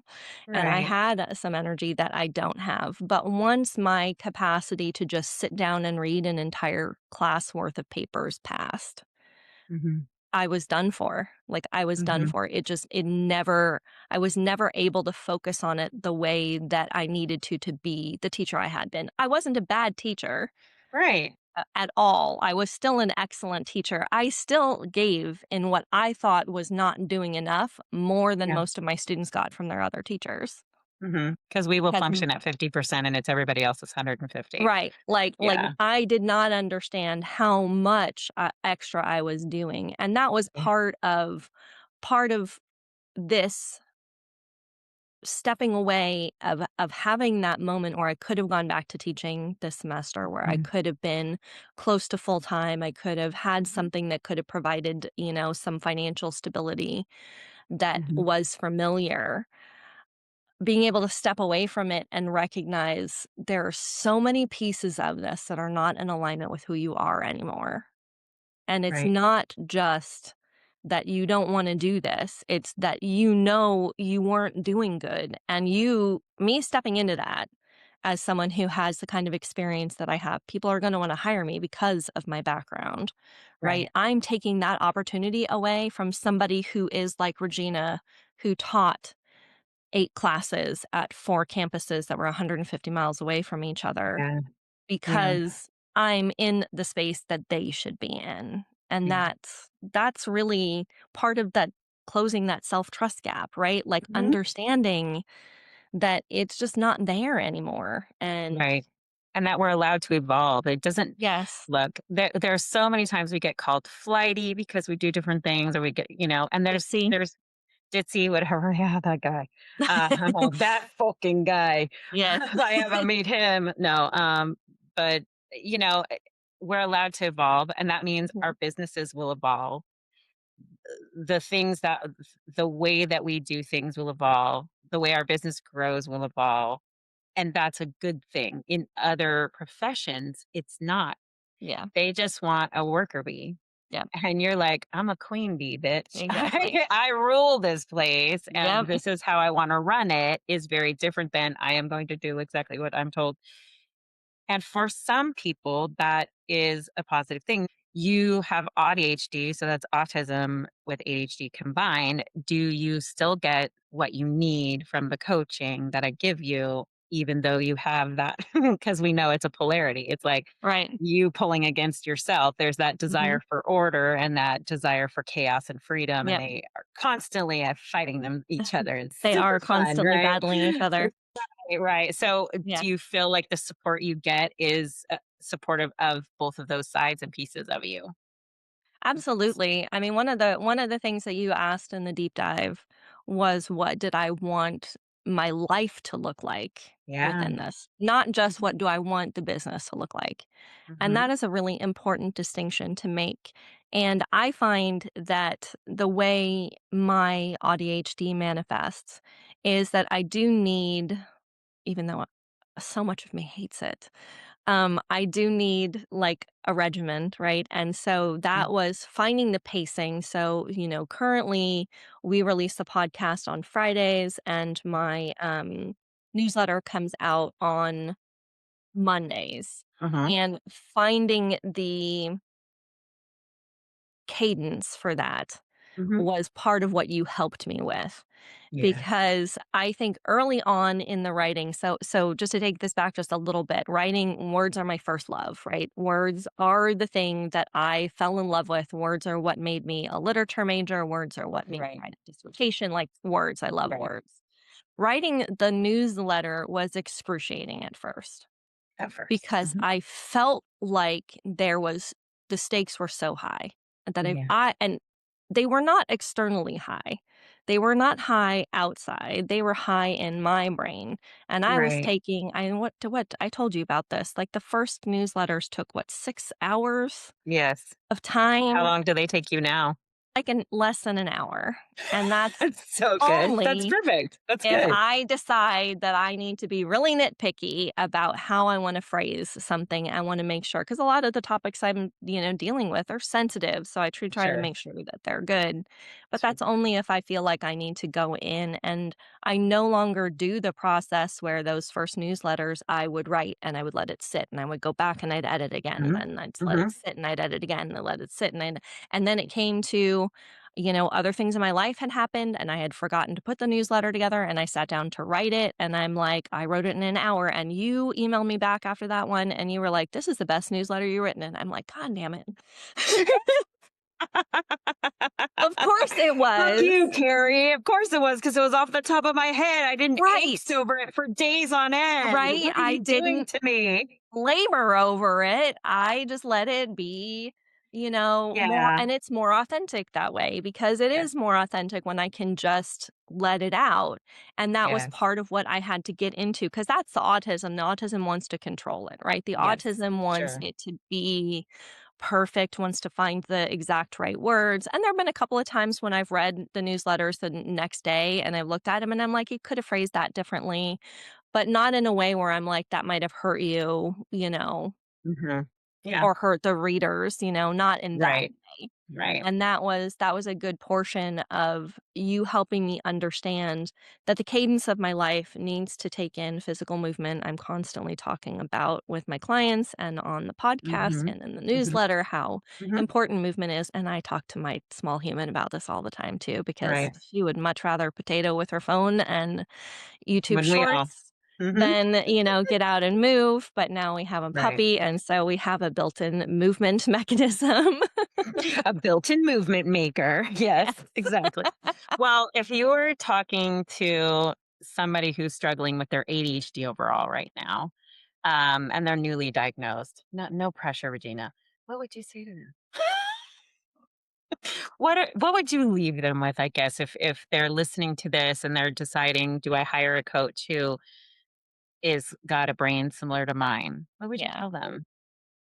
[SPEAKER 3] and I
[SPEAKER 2] Right.
[SPEAKER 3] had some energy that I don't have, but once my capacity to just sit down and read an entire class worth of papers passed,
[SPEAKER 2] Mhm.
[SPEAKER 3] I was done for. Like, I was done
[SPEAKER 2] Mhm.
[SPEAKER 3] for. It never I was never able to focus on it the way that I needed to be the teacher I had been. I wasn't a bad teacher,
[SPEAKER 2] Right.
[SPEAKER 3] at all. I was still an excellent teacher. I still gave in what I thought was not doing enough more than
[SPEAKER 2] Yeah.
[SPEAKER 3] most of my students got from their other teachers.
[SPEAKER 2] Because we will
[SPEAKER 3] 'Cause
[SPEAKER 2] function at 50% and it's everybody else's 150.
[SPEAKER 3] right, like,
[SPEAKER 2] Yeah.
[SPEAKER 3] I did not understand how much, extra I was doing, and that was
[SPEAKER 2] Yeah.
[SPEAKER 3] part of this stepping away of having that moment where I could have gone back to teaching this semester, where I
[SPEAKER 2] Mhm.
[SPEAKER 3] could have been close to full time. I could have had
[SPEAKER 2] Mhm.
[SPEAKER 3] something that could have provided, some financial stability that
[SPEAKER 2] Mhm.
[SPEAKER 3] was familiar. Being able to step away from it and recognize there are so many pieces of this that are not in alignment with who you are anymore. And it's
[SPEAKER 2] Right.
[SPEAKER 3] not just that you don't wanna do this, it's that you know you weren't doing good, and me stepping into that as someone who has the kind of experience that I have. People are going to want to hire me because of my background, right?
[SPEAKER 2] Right.
[SPEAKER 3] I'm taking that opportunity away from somebody who is like Regina, who taught 8 classes at 4 campuses that were 150 miles away from each other
[SPEAKER 2] Yeah. Yeah.
[SPEAKER 3] because I'm in the space that they should be in. And
[SPEAKER 2] Yeah.
[SPEAKER 3] that's really part of that closing that self-trust gap, right? Like
[SPEAKER 2] Mhm.
[SPEAKER 3] understanding that it's just not there anymore. And
[SPEAKER 2] Right. And that we're allowed to evolve. It doesn't
[SPEAKER 3] yes.
[SPEAKER 2] look there are so many times we get called flighty because we do different things or we get, and
[SPEAKER 3] Oopsie.
[SPEAKER 2] there's ditzy, whatever. Yeah, that guy. That fucking guy.
[SPEAKER 3] Yes.
[SPEAKER 2] I haven't meet him. No. But you know, eh, we're allowed to evolve, and that means our
[SPEAKER 3] Mhm.
[SPEAKER 2] businesses will evolve. The things that the way that we do things will evolve. The way our business grows will evolve. And that's a good thing. In other professions, it's not.
[SPEAKER 3] Yeah.
[SPEAKER 2] They just want a worker bee.
[SPEAKER 3] Yep.
[SPEAKER 2] And you're like, I'm a queen bee, bitch.
[SPEAKER 3] Exactly.
[SPEAKER 2] I rule this place and
[SPEAKER 3] Yep.
[SPEAKER 2] this is how I want to run it is very different than I am going to do exactly what I'm told. And for some people, that is a positive thing. You have ADHD, so that's autism with ADHD combined. Do you still get what you need from the coaching that I give you, even though you have that? Because we know it's a polarity. It's like
[SPEAKER 3] Right.
[SPEAKER 2] you pulling against yourself. There's that
[SPEAKER 3] Mhm.
[SPEAKER 2] desire for order and that desire for chaos and freedom, and
[SPEAKER 3] Yep.
[SPEAKER 2] they are constantly fighting them each other. It's
[SPEAKER 3] They
[SPEAKER 2] super
[SPEAKER 3] are
[SPEAKER 2] fun,
[SPEAKER 3] constantly
[SPEAKER 2] right?
[SPEAKER 3] battling each other.
[SPEAKER 2] Right. So,
[SPEAKER 3] Yeah.
[SPEAKER 2] do you feel like the support you get is supportive of both of those sides and pieces of you?
[SPEAKER 3] Absolutely. I mean, one of the things that you asked in the deep dive was what did I want my life to look like
[SPEAKER 2] Yeah.
[SPEAKER 3] within this? Not just what do I want the business to look like. And
[SPEAKER 2] Hmm.
[SPEAKER 3] that is a really important distinction to make. And I find that the way my ADHD manifests is that I do need, even though so much of me hates it, I do need like a regimen, right? And so that was finding the pacing. So, currently we release the podcast on Fridays and my newsletter comes out on Mondays.
[SPEAKER 2] Hmm.
[SPEAKER 3] And finding the cadence for that
[SPEAKER 2] Hmm.
[SPEAKER 3] was part of what you helped me with.
[SPEAKER 2] Yes.
[SPEAKER 3] Because I think early on in the writing, so just to take this back just a little bit, writing words are my first love, right? Words are the thing that I fell in love with. Words are what made me a literature major. Words are what made me
[SPEAKER 2] Right.
[SPEAKER 3] write a dissertation. Like words, I love
[SPEAKER 2] Right.
[SPEAKER 3] words. Writing the newsletter was excruciating at first
[SPEAKER 2] At first.
[SPEAKER 3] because I felt like the stakes were so high that
[SPEAKER 2] Yeah.
[SPEAKER 3] and they were not externally high. They were not high outside. They were high in my brain. And I was
[SPEAKER 2] Right.
[SPEAKER 3] taking what I told you about this. Like the first newsletters took 6 hours
[SPEAKER 2] Yes.
[SPEAKER 3] of
[SPEAKER 2] How
[SPEAKER 3] time,
[SPEAKER 2] long do they take you now?
[SPEAKER 3] like in less than an hour. And that's
[SPEAKER 2] That's so good. That's
[SPEAKER 3] only
[SPEAKER 2] perfect. That's
[SPEAKER 3] if
[SPEAKER 2] good.
[SPEAKER 3] I decide that I need to be really nitpicky about how I want to phrase something, I want to make sure because a lot of the topics I'm, dealing with are sensitive, so I try to
[SPEAKER 2] Sure.
[SPEAKER 3] make sure that they're good. But
[SPEAKER 2] Sure.
[SPEAKER 3] that's only if I feel like I need to go in and I no longer do the process where those first newsletters I would write and I would let it sit and I would go back and I'd edit again and
[SPEAKER 2] Hmm.
[SPEAKER 3] then I'd let
[SPEAKER 2] Hmm.
[SPEAKER 3] it sit and I'd edit again and let it sit and then it came to other things in my life had happened and I had forgotten to put the newsletter together and I sat down to write it. And I'm like, I wrote it in an hour. And you emailed me back after that one and you were like, this is the best newsletter you've written. And I'm like, God damn it. Of course it
[SPEAKER 2] Fuck
[SPEAKER 3] was.
[SPEAKER 2] you, Carrie. Of course it was because it was off the top of my head. I didn't
[SPEAKER 3] Right.
[SPEAKER 2] angst over it for days on end.
[SPEAKER 3] Right.
[SPEAKER 2] What are
[SPEAKER 3] I
[SPEAKER 2] you doing
[SPEAKER 3] didn't
[SPEAKER 2] to me?
[SPEAKER 3] labor over it. I just let it be, more,
[SPEAKER 2] Yeah.
[SPEAKER 3] and it's more authentic that way because it
[SPEAKER 2] Yes.
[SPEAKER 3] is more authentic when I can just let it out. And that was
[SPEAKER 2] Yes.
[SPEAKER 3] part of what I had to get into because that's the autism. The autism wants to control it, right? The
[SPEAKER 2] Yes.
[SPEAKER 3] autism wants
[SPEAKER 2] Sure.
[SPEAKER 3] it to be perfect, wants to find the exact right words. And there have been a couple of times when I've read the newsletters the next day and I've looked at them and I'm like, you could have phrased that differently, but not in a way where I'm like, that might have hurt you,
[SPEAKER 2] Hmm. Yeah.
[SPEAKER 3] or hurt the readers, not in that
[SPEAKER 2] Right.
[SPEAKER 3] way.
[SPEAKER 2] Right.
[SPEAKER 3] And that was a good portion of you helping me understand that the cadence of my life needs to take in physical movement. I'm constantly talking about with my clients and on the podcast
[SPEAKER 2] Mhm.
[SPEAKER 3] and in the
[SPEAKER 2] Mhm.
[SPEAKER 3] newsletter how
[SPEAKER 2] Mhm.
[SPEAKER 3] important movement is. And I talk to my small human about this all the time too, because
[SPEAKER 2] Right.
[SPEAKER 3] she would much rather potato with her phone and YouTube
[SPEAKER 2] Wouldn't we all?
[SPEAKER 3] shorts
[SPEAKER 2] Mhm.
[SPEAKER 3] than, get out and move. But now we have a
[SPEAKER 2] Right.
[SPEAKER 3] puppy. And so we have a built-in movement mechanism.
[SPEAKER 2] A built-in movement maker. Yes,
[SPEAKER 3] Yes.
[SPEAKER 2] exactly. Well, if you were talking to somebody who's struggling with their ADHD overall right now, and they're newly diagnosed, no pressure, Regina. What would you say to them? What would you leave them with, I guess, if they're listening to this and they're deciding, do I hire a coach who is got a brain similar to mine? What would you
[SPEAKER 3] Yeah.
[SPEAKER 2] tell them?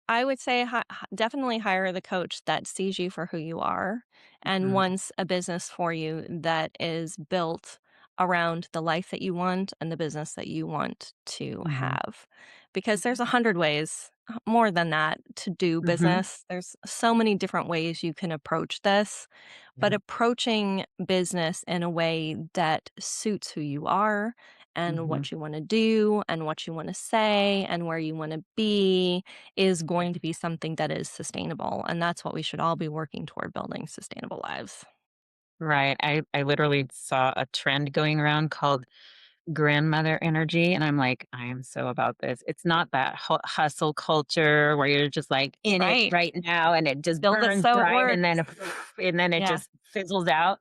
[SPEAKER 3] I would say definitely hire the coach that sees you for who you are and
[SPEAKER 2] Mhm.
[SPEAKER 3] wants a business for you that is built around the life that you want and the business that you want to
[SPEAKER 2] Mhm.
[SPEAKER 3] have. Because there's 100 ways, more than that, to do
[SPEAKER 2] Mhm.
[SPEAKER 3] business. There's so many different ways you can approach this, but
[SPEAKER 2] Yeah.
[SPEAKER 3] approaching business in a way that suits who you are and
[SPEAKER 2] Mhm.
[SPEAKER 3] what you want to do and what you want to say and where you want to be is going to be something that is sustainable, and that's what we should all be working toward, building sustainable lives.
[SPEAKER 2] Right. I literally saw a trend going around called grandmother energy. And I'm like, I am so about this. It's not that hustle culture where you're just like in it
[SPEAKER 3] Right.
[SPEAKER 2] right now and it just
[SPEAKER 3] Build it
[SPEAKER 2] burns
[SPEAKER 3] so it
[SPEAKER 2] bright and then
[SPEAKER 3] works.
[SPEAKER 2] and then it
[SPEAKER 3] Yeah.
[SPEAKER 2] just fizzles out.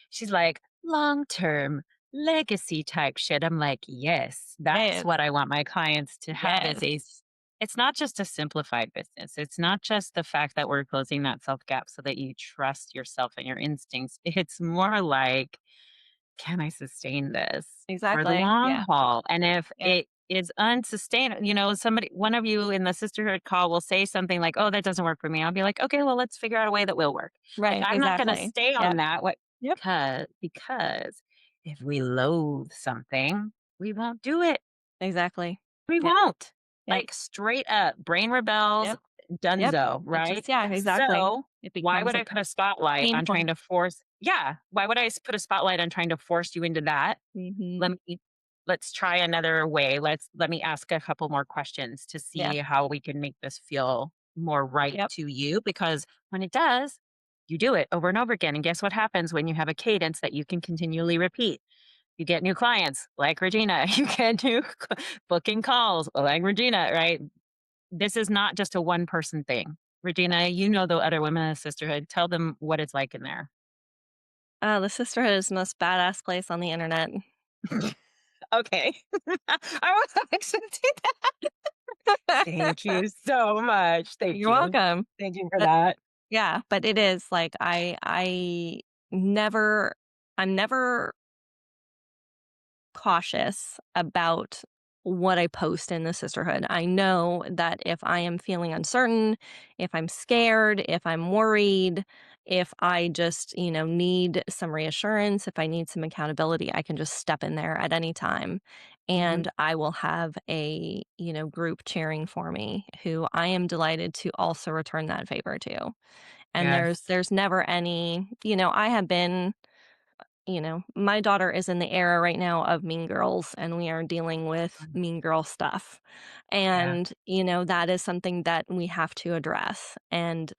[SPEAKER 2] She's like, long term legacy type shit. I'm like, yes, that's
[SPEAKER 3] Yes.
[SPEAKER 2] what I want my clients to have is
[SPEAKER 3] Yes.
[SPEAKER 2] it's not just a simplified business. It's not just the fact that we're closing that self gap so that you trust yourself and your instincts. It's more like, can I sustain this for the
[SPEAKER 3] Exactly.
[SPEAKER 2] long
[SPEAKER 3] Yeah.
[SPEAKER 2] haul? And if
[SPEAKER 3] Yep.
[SPEAKER 2] it is unsustainable, one of you in the sisterhood call will say something like, oh, that doesn't work for me. I'll be like, okay, well, let's figure out a way that will work. Like,
[SPEAKER 3] Right.
[SPEAKER 2] I'm not going to
[SPEAKER 3] Exactly.
[SPEAKER 2] stay on
[SPEAKER 3] Yep.
[SPEAKER 2] that. What?
[SPEAKER 3] Yep.
[SPEAKER 2] Because if we loathe something, we won't do it.
[SPEAKER 3] Exactly.
[SPEAKER 2] We
[SPEAKER 3] Yep.
[SPEAKER 2] won't.
[SPEAKER 3] Yep.
[SPEAKER 2] Like straight up, brain rebels,
[SPEAKER 3] Yep. Yep.
[SPEAKER 2] donezo,
[SPEAKER 3] It
[SPEAKER 2] right?
[SPEAKER 3] just yeah, exactly.
[SPEAKER 2] So
[SPEAKER 3] It
[SPEAKER 2] why
[SPEAKER 3] becomes
[SPEAKER 2] would
[SPEAKER 3] a
[SPEAKER 2] I put a spotlight
[SPEAKER 3] pain
[SPEAKER 2] on trying
[SPEAKER 3] point.
[SPEAKER 2] to force? Yeah, why would I put a spotlight on trying to force you into that?
[SPEAKER 3] Mhm.
[SPEAKER 2] Let me let's try another way. Let me ask a couple more questions to
[SPEAKER 3] Yeah.
[SPEAKER 2] see how we can make this feel more right
[SPEAKER 3] Yep.
[SPEAKER 2] to you because when it does, you do it over and over again. And guess what happens when you have a cadence that you can continually repeat? You get new clients like Regina. You get new booking calls like Regina, right? This is not just a one person thing. Regina, you know the other women in the sisterhood. Tell them what it's like in there.
[SPEAKER 3] The sisterhood is the most badass place on the internet.
[SPEAKER 2] Okay. I was accepting that. Thank you so much. Thank
[SPEAKER 3] You're
[SPEAKER 2] you.
[SPEAKER 3] welcome.
[SPEAKER 2] Thank you for that.
[SPEAKER 3] Yeah, but it is like never I'm never cautious about what I post in the sisterhood. I know that if I am feeling uncertain, if I'm scared, if I'm worried, if I just, need some reassurance, if I need some accountability, I can just step in there at any time
[SPEAKER 2] Mhm.
[SPEAKER 3] and I will have a, group cheering for me who I am delighted to also return that favor to. And
[SPEAKER 2] Yes.
[SPEAKER 3] there's never any, I have been, my daughter is in the era right now of Mean Girls, and we are dealing with Mean Girl stuff.
[SPEAKER 2] Yeah.
[SPEAKER 3] And, that is something that we have to address. And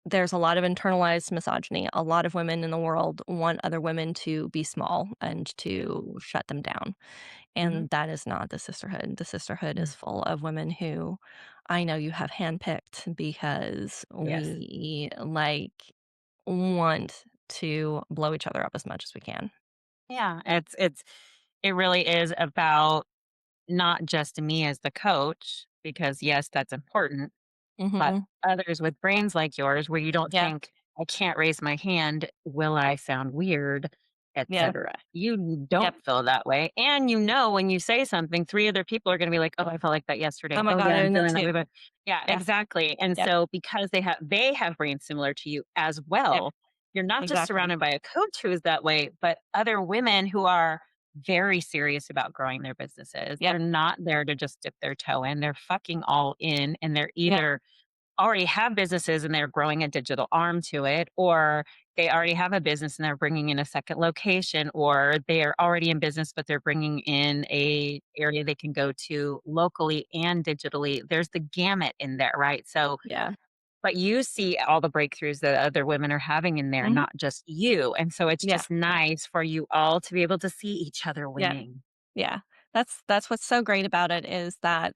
[SPEAKER 3] there's a lot of internalized misogyny. A lot of women in the world want other women to be small and to shut them down.
[SPEAKER 2] Mhm.
[SPEAKER 3] And that is not the sisterhood. The sisterhood
[SPEAKER 2] Mm.
[SPEAKER 3] is full of women who I know you have handpicked because
[SPEAKER 2] Yes.
[SPEAKER 3] we want to blow each other up as much as we can.
[SPEAKER 2] Yeah. It really is about not just me as the coach, because yes, that's important, but
[SPEAKER 3] Mhm.
[SPEAKER 2] others with brains like yours where you don't
[SPEAKER 3] Yeah.
[SPEAKER 2] think, "I can't raise my hand. Will I sound weird?"
[SPEAKER 3] Yeah.
[SPEAKER 2] Etcetera. You
[SPEAKER 3] Yep.
[SPEAKER 2] don't feel that way, and you know when you say something, 3 other people are gonna be like, "Oh, I felt like that
[SPEAKER 3] Oh
[SPEAKER 2] yesterday.
[SPEAKER 3] my
[SPEAKER 2] Oh,
[SPEAKER 3] god,
[SPEAKER 2] yeah,
[SPEAKER 3] I
[SPEAKER 2] I'm
[SPEAKER 3] know
[SPEAKER 2] feeling that
[SPEAKER 3] too.
[SPEAKER 2] way." But yeah,
[SPEAKER 3] Yeah.
[SPEAKER 2] exactly, and
[SPEAKER 3] Yep.
[SPEAKER 2] so because they have brains similar to you as
[SPEAKER 3] Yep.
[SPEAKER 2] well, you're not just
[SPEAKER 3] Exactly.
[SPEAKER 2] surrounded by a coach who is that way, but other women who are very serious about growing their businesses.
[SPEAKER 3] Yep.
[SPEAKER 2] They're not there to just dip their toe in, they're fucking all in, and they're
[SPEAKER 3] Yep.
[SPEAKER 2] either already have businesses and they're growing a digital arm to it, or they already have a business and they're bringing in a second location, or they are already in business but they're bringing in a area they can go to locally and digitally. There's the gamut in there, right? So,
[SPEAKER 3] Yeah.
[SPEAKER 2] but you see all the breakthroughs that other women are having in there,
[SPEAKER 3] Mhm.
[SPEAKER 2] not just you. And so it's
[SPEAKER 3] Yeah.
[SPEAKER 2] just nice for you all to be able to see each other
[SPEAKER 3] Yeah.
[SPEAKER 2] winning.
[SPEAKER 3] Yeah. That's what's so great about it is that,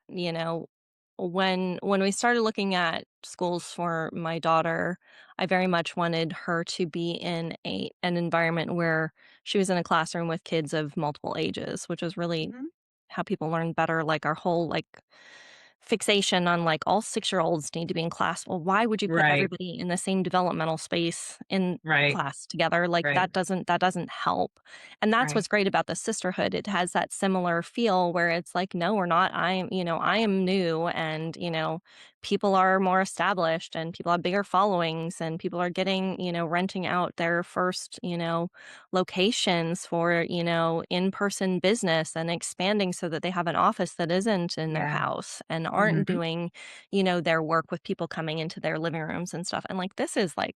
[SPEAKER 3] when we started looking at schools for my daughter, I very much wanted her to be in an environment where she was in a classroom with kids of multiple ages, which is really
[SPEAKER 2] Mhm.
[SPEAKER 3] how people learn better. Like our whole fixation on like all 6-year-olds need to be in class. Well, why would you put
[SPEAKER 2] Right,
[SPEAKER 3] everybody in the same developmental space in
[SPEAKER 2] right,
[SPEAKER 3] class together? Like
[SPEAKER 2] right,
[SPEAKER 3] that doesn't help. And that's
[SPEAKER 2] right.
[SPEAKER 3] what's great about the sisterhood. It has that similar feel where it's like, no, we're not. I am new, and people are more established and people have bigger followings, and people are getting, renting out their first, locations for, in-person business and expanding so that they have an office that isn't in their
[SPEAKER 2] Yeah.
[SPEAKER 3] house and aren't
[SPEAKER 2] Mhm.
[SPEAKER 3] doing, their work with people coming into their living rooms and stuff. And like this is like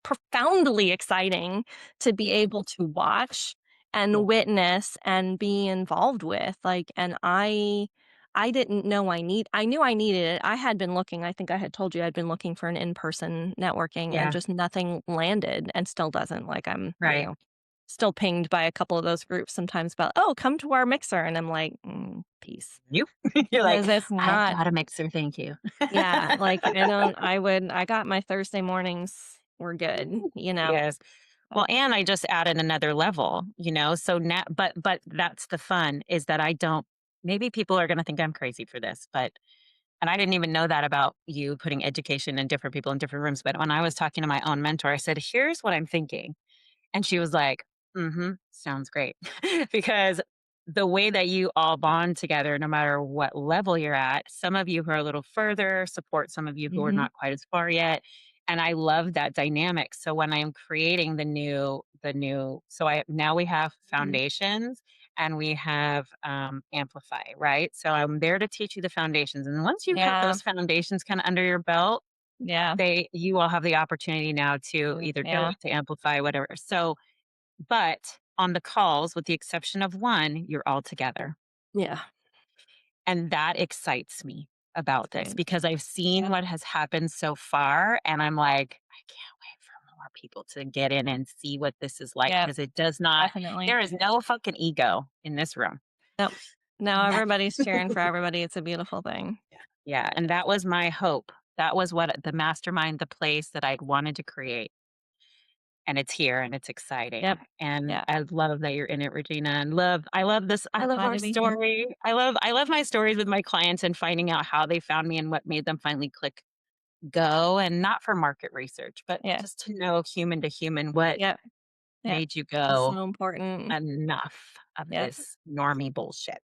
[SPEAKER 3] profoundly exciting to be able to watch and
[SPEAKER 2] Cool.
[SPEAKER 3] witness and be involved with. Like, and I didn't know I knew I needed it. I had been looking, I think I had told you I'd been looking for an in-person networking and
[SPEAKER 2] Yeah,
[SPEAKER 3] just nothing landed and still doesn't. Like I'm,
[SPEAKER 2] right.
[SPEAKER 3] still pinged by a couple of those groups sometimes about, "Oh, come to our mixer." And I'm like, peace.
[SPEAKER 2] You? You're like,
[SPEAKER 3] Because it's
[SPEAKER 2] "I've
[SPEAKER 3] not
[SPEAKER 2] got a mixer, thank you."
[SPEAKER 3] yeah, like, I got my Thursday mornings were good,
[SPEAKER 2] Yes. Well,
[SPEAKER 3] but
[SPEAKER 2] and I just added another level, so now but that's the fun is that I don't maybe people are gonna think I'm crazy for this, but and I didn't even know that about you putting education and different people in different rooms, but when I was talking to my own mentor, I said, "Here's what I'm thinking." And she was like, "Mhm, sounds great." Because the way that you all bond together, no matter what level you're at, some of you who are a little further support some of you who are
[SPEAKER 3] mhm,
[SPEAKER 2] not quite as far yet. And I love that dynamic. So when I'm creating the new, so I now we have
[SPEAKER 3] mhm.
[SPEAKER 2] foundations and we have amplify, right? So I'm there to teach you the foundations. And once you have
[SPEAKER 3] Yeah,
[SPEAKER 2] those foundations kind of under your belt,
[SPEAKER 3] yeah,
[SPEAKER 2] you all have the opportunity now to either go
[SPEAKER 3] yeah,
[SPEAKER 2] to amplify, whatever. So but on the calls, with the exception of one, you're all together.
[SPEAKER 3] yeah,
[SPEAKER 2] And that excites me
[SPEAKER 3] that's
[SPEAKER 2] about this
[SPEAKER 3] great.
[SPEAKER 2] because I've seen
[SPEAKER 3] Yep,
[SPEAKER 2] what has happened so far. And I'm like, I can't wait for more people to get in and see what this is like
[SPEAKER 3] yep,
[SPEAKER 2] because it does not,
[SPEAKER 3] definitely.
[SPEAKER 2] there is no fucking ego in this room.
[SPEAKER 3] Nope. No,
[SPEAKER 2] None.
[SPEAKER 3] everybody's cheering for everybody, it's a beautiful thing.
[SPEAKER 2] Yeah. And that was my hope. That was what the mastermind, the place that I'd wanted to create. And it's here and it's exciting.
[SPEAKER 3] Yep,
[SPEAKER 2] And
[SPEAKER 3] yeah,
[SPEAKER 2] I love that you're in it, Regina. And I love this. I
[SPEAKER 3] I'm
[SPEAKER 2] love
[SPEAKER 3] glad
[SPEAKER 2] our
[SPEAKER 3] to be here.
[SPEAKER 2] story. I love my stories with my clients and finding out how they found me and what made them finally click go. And not for market research, but
[SPEAKER 3] Yeah,
[SPEAKER 2] just to know human to human what
[SPEAKER 3] yep, yep.
[SPEAKER 2] made you
[SPEAKER 3] It's
[SPEAKER 2] go
[SPEAKER 3] so important.
[SPEAKER 2] enough of
[SPEAKER 3] Yep,
[SPEAKER 2] this normie bullshit.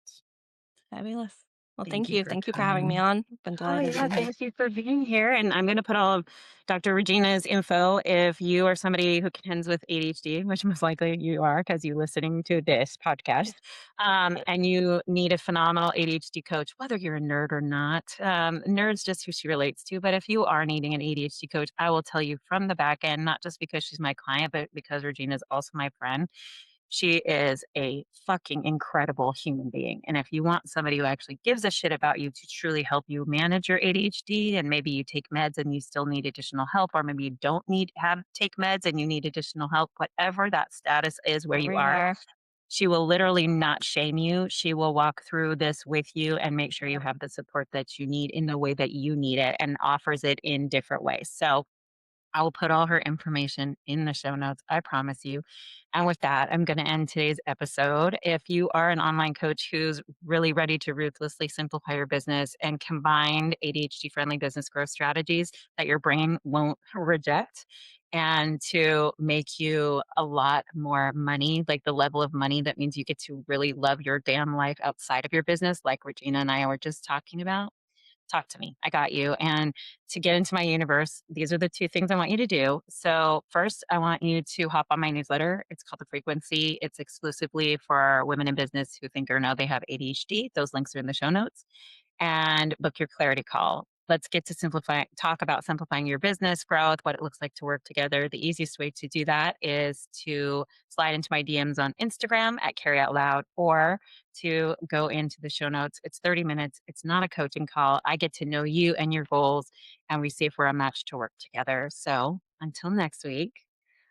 [SPEAKER 3] fabulous. Well,
[SPEAKER 2] Thank
[SPEAKER 3] thank
[SPEAKER 2] you
[SPEAKER 3] you.
[SPEAKER 2] for
[SPEAKER 3] Thank you for having me
[SPEAKER 2] coming.
[SPEAKER 3] on. Been
[SPEAKER 2] Oh,
[SPEAKER 3] delighted to
[SPEAKER 2] yeah.
[SPEAKER 3] be here.
[SPEAKER 2] Thank you for being here. And I'm going to put all of Dr. Regina's info if you are somebody who contends with ADHD, which most likely you are because you're listening to this podcast, and you need a phenomenal ADHD coach, whether you're a nerd or not. Nerd's just who she relates to. But if you are needing an ADHD coach, I will tell you from the back end, not just because she's my client, but because Regina is also my friend. She is a fucking incredible human being. And if you want somebody who actually gives a shit about you to truly help you manage your ADHD, and maybe you take meds and you still need additional help, or maybe you don't need have take meds and you need additional help, whatever that status is where you
[SPEAKER 3] Wherever you
[SPEAKER 2] are,
[SPEAKER 3] are.
[SPEAKER 2] she will literally not shame you. She will walk through this with you and make sure you have the support that you need in the way that you need it and offers it in different ways. So I will put all her information in the show notes, I promise you. And with that, I'm going to end today's episode. If you are an online coach who's really ready to ruthlessly simplify your business and combine ADHD friendly business growth strategies that your brain won't reject, and to make you a lot more money, like the level of money that means you get to really love your damn life outside of your business, like Regina and I were just talking about, talk to me. I got you. And to get into my universe, these are the two things I want you to do. So, first, I want you to hop on my newsletter. It's called The Frequency. It's exclusively for women in business who think or know they have ADHD. Those links are in the show notes. And book your clarity call. let's get to talk about simplifying your business growth, what it looks like to work together. The easiest way to do that is to slide into my DMs on Instagram at Carry Out Loud, or to go into the show notes. It's 30 minutes. It's not a coaching call. I get to know you and your goals, and we see if we're a match to work together. So until next week,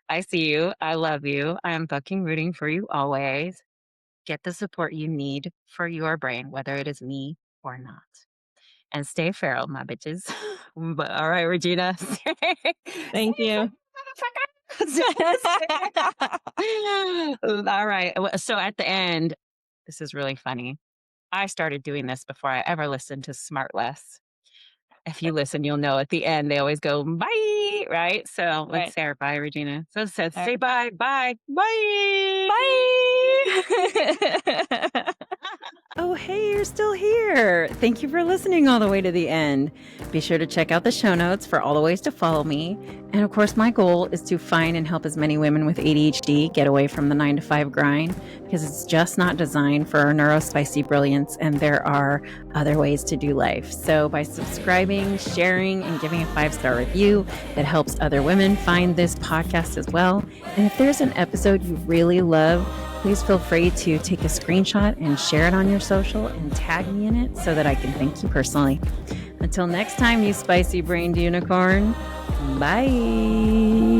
[SPEAKER 2] I see you. I love you. I am fucking rooting for you always. Get the support you need for your brain, whether it is me or not. And stay feral, my bitches. But, all right, Regina.
[SPEAKER 3] Thank you.
[SPEAKER 2] All right. So at the end, this is really funny. I started doing this before I ever listened to Smart Less. If you listen, you'll know at the end, they always go, bye, right? So let's say our bye, Regina. So say bye, bye, bye.
[SPEAKER 3] Bye.
[SPEAKER 1] Oh, hey, you're still here. Thank you for listening all the way to the end. Be sure to check out the show notes for all the ways to follow me. And of course, my goal is to find and help as many women with ADHD get away from the 9-to-5 grind, because it's just not designed for our neurospicy brilliance, and there are other ways to do life. So by subscribing, sharing, and giving a 5-star review, that helps other women find this podcast as well. And if there's an episode you really love, please feel free to take a screenshot and share it on your social and tag me in it so that I can thank you personally. Until next time, you spicy brained unicorn. Bye.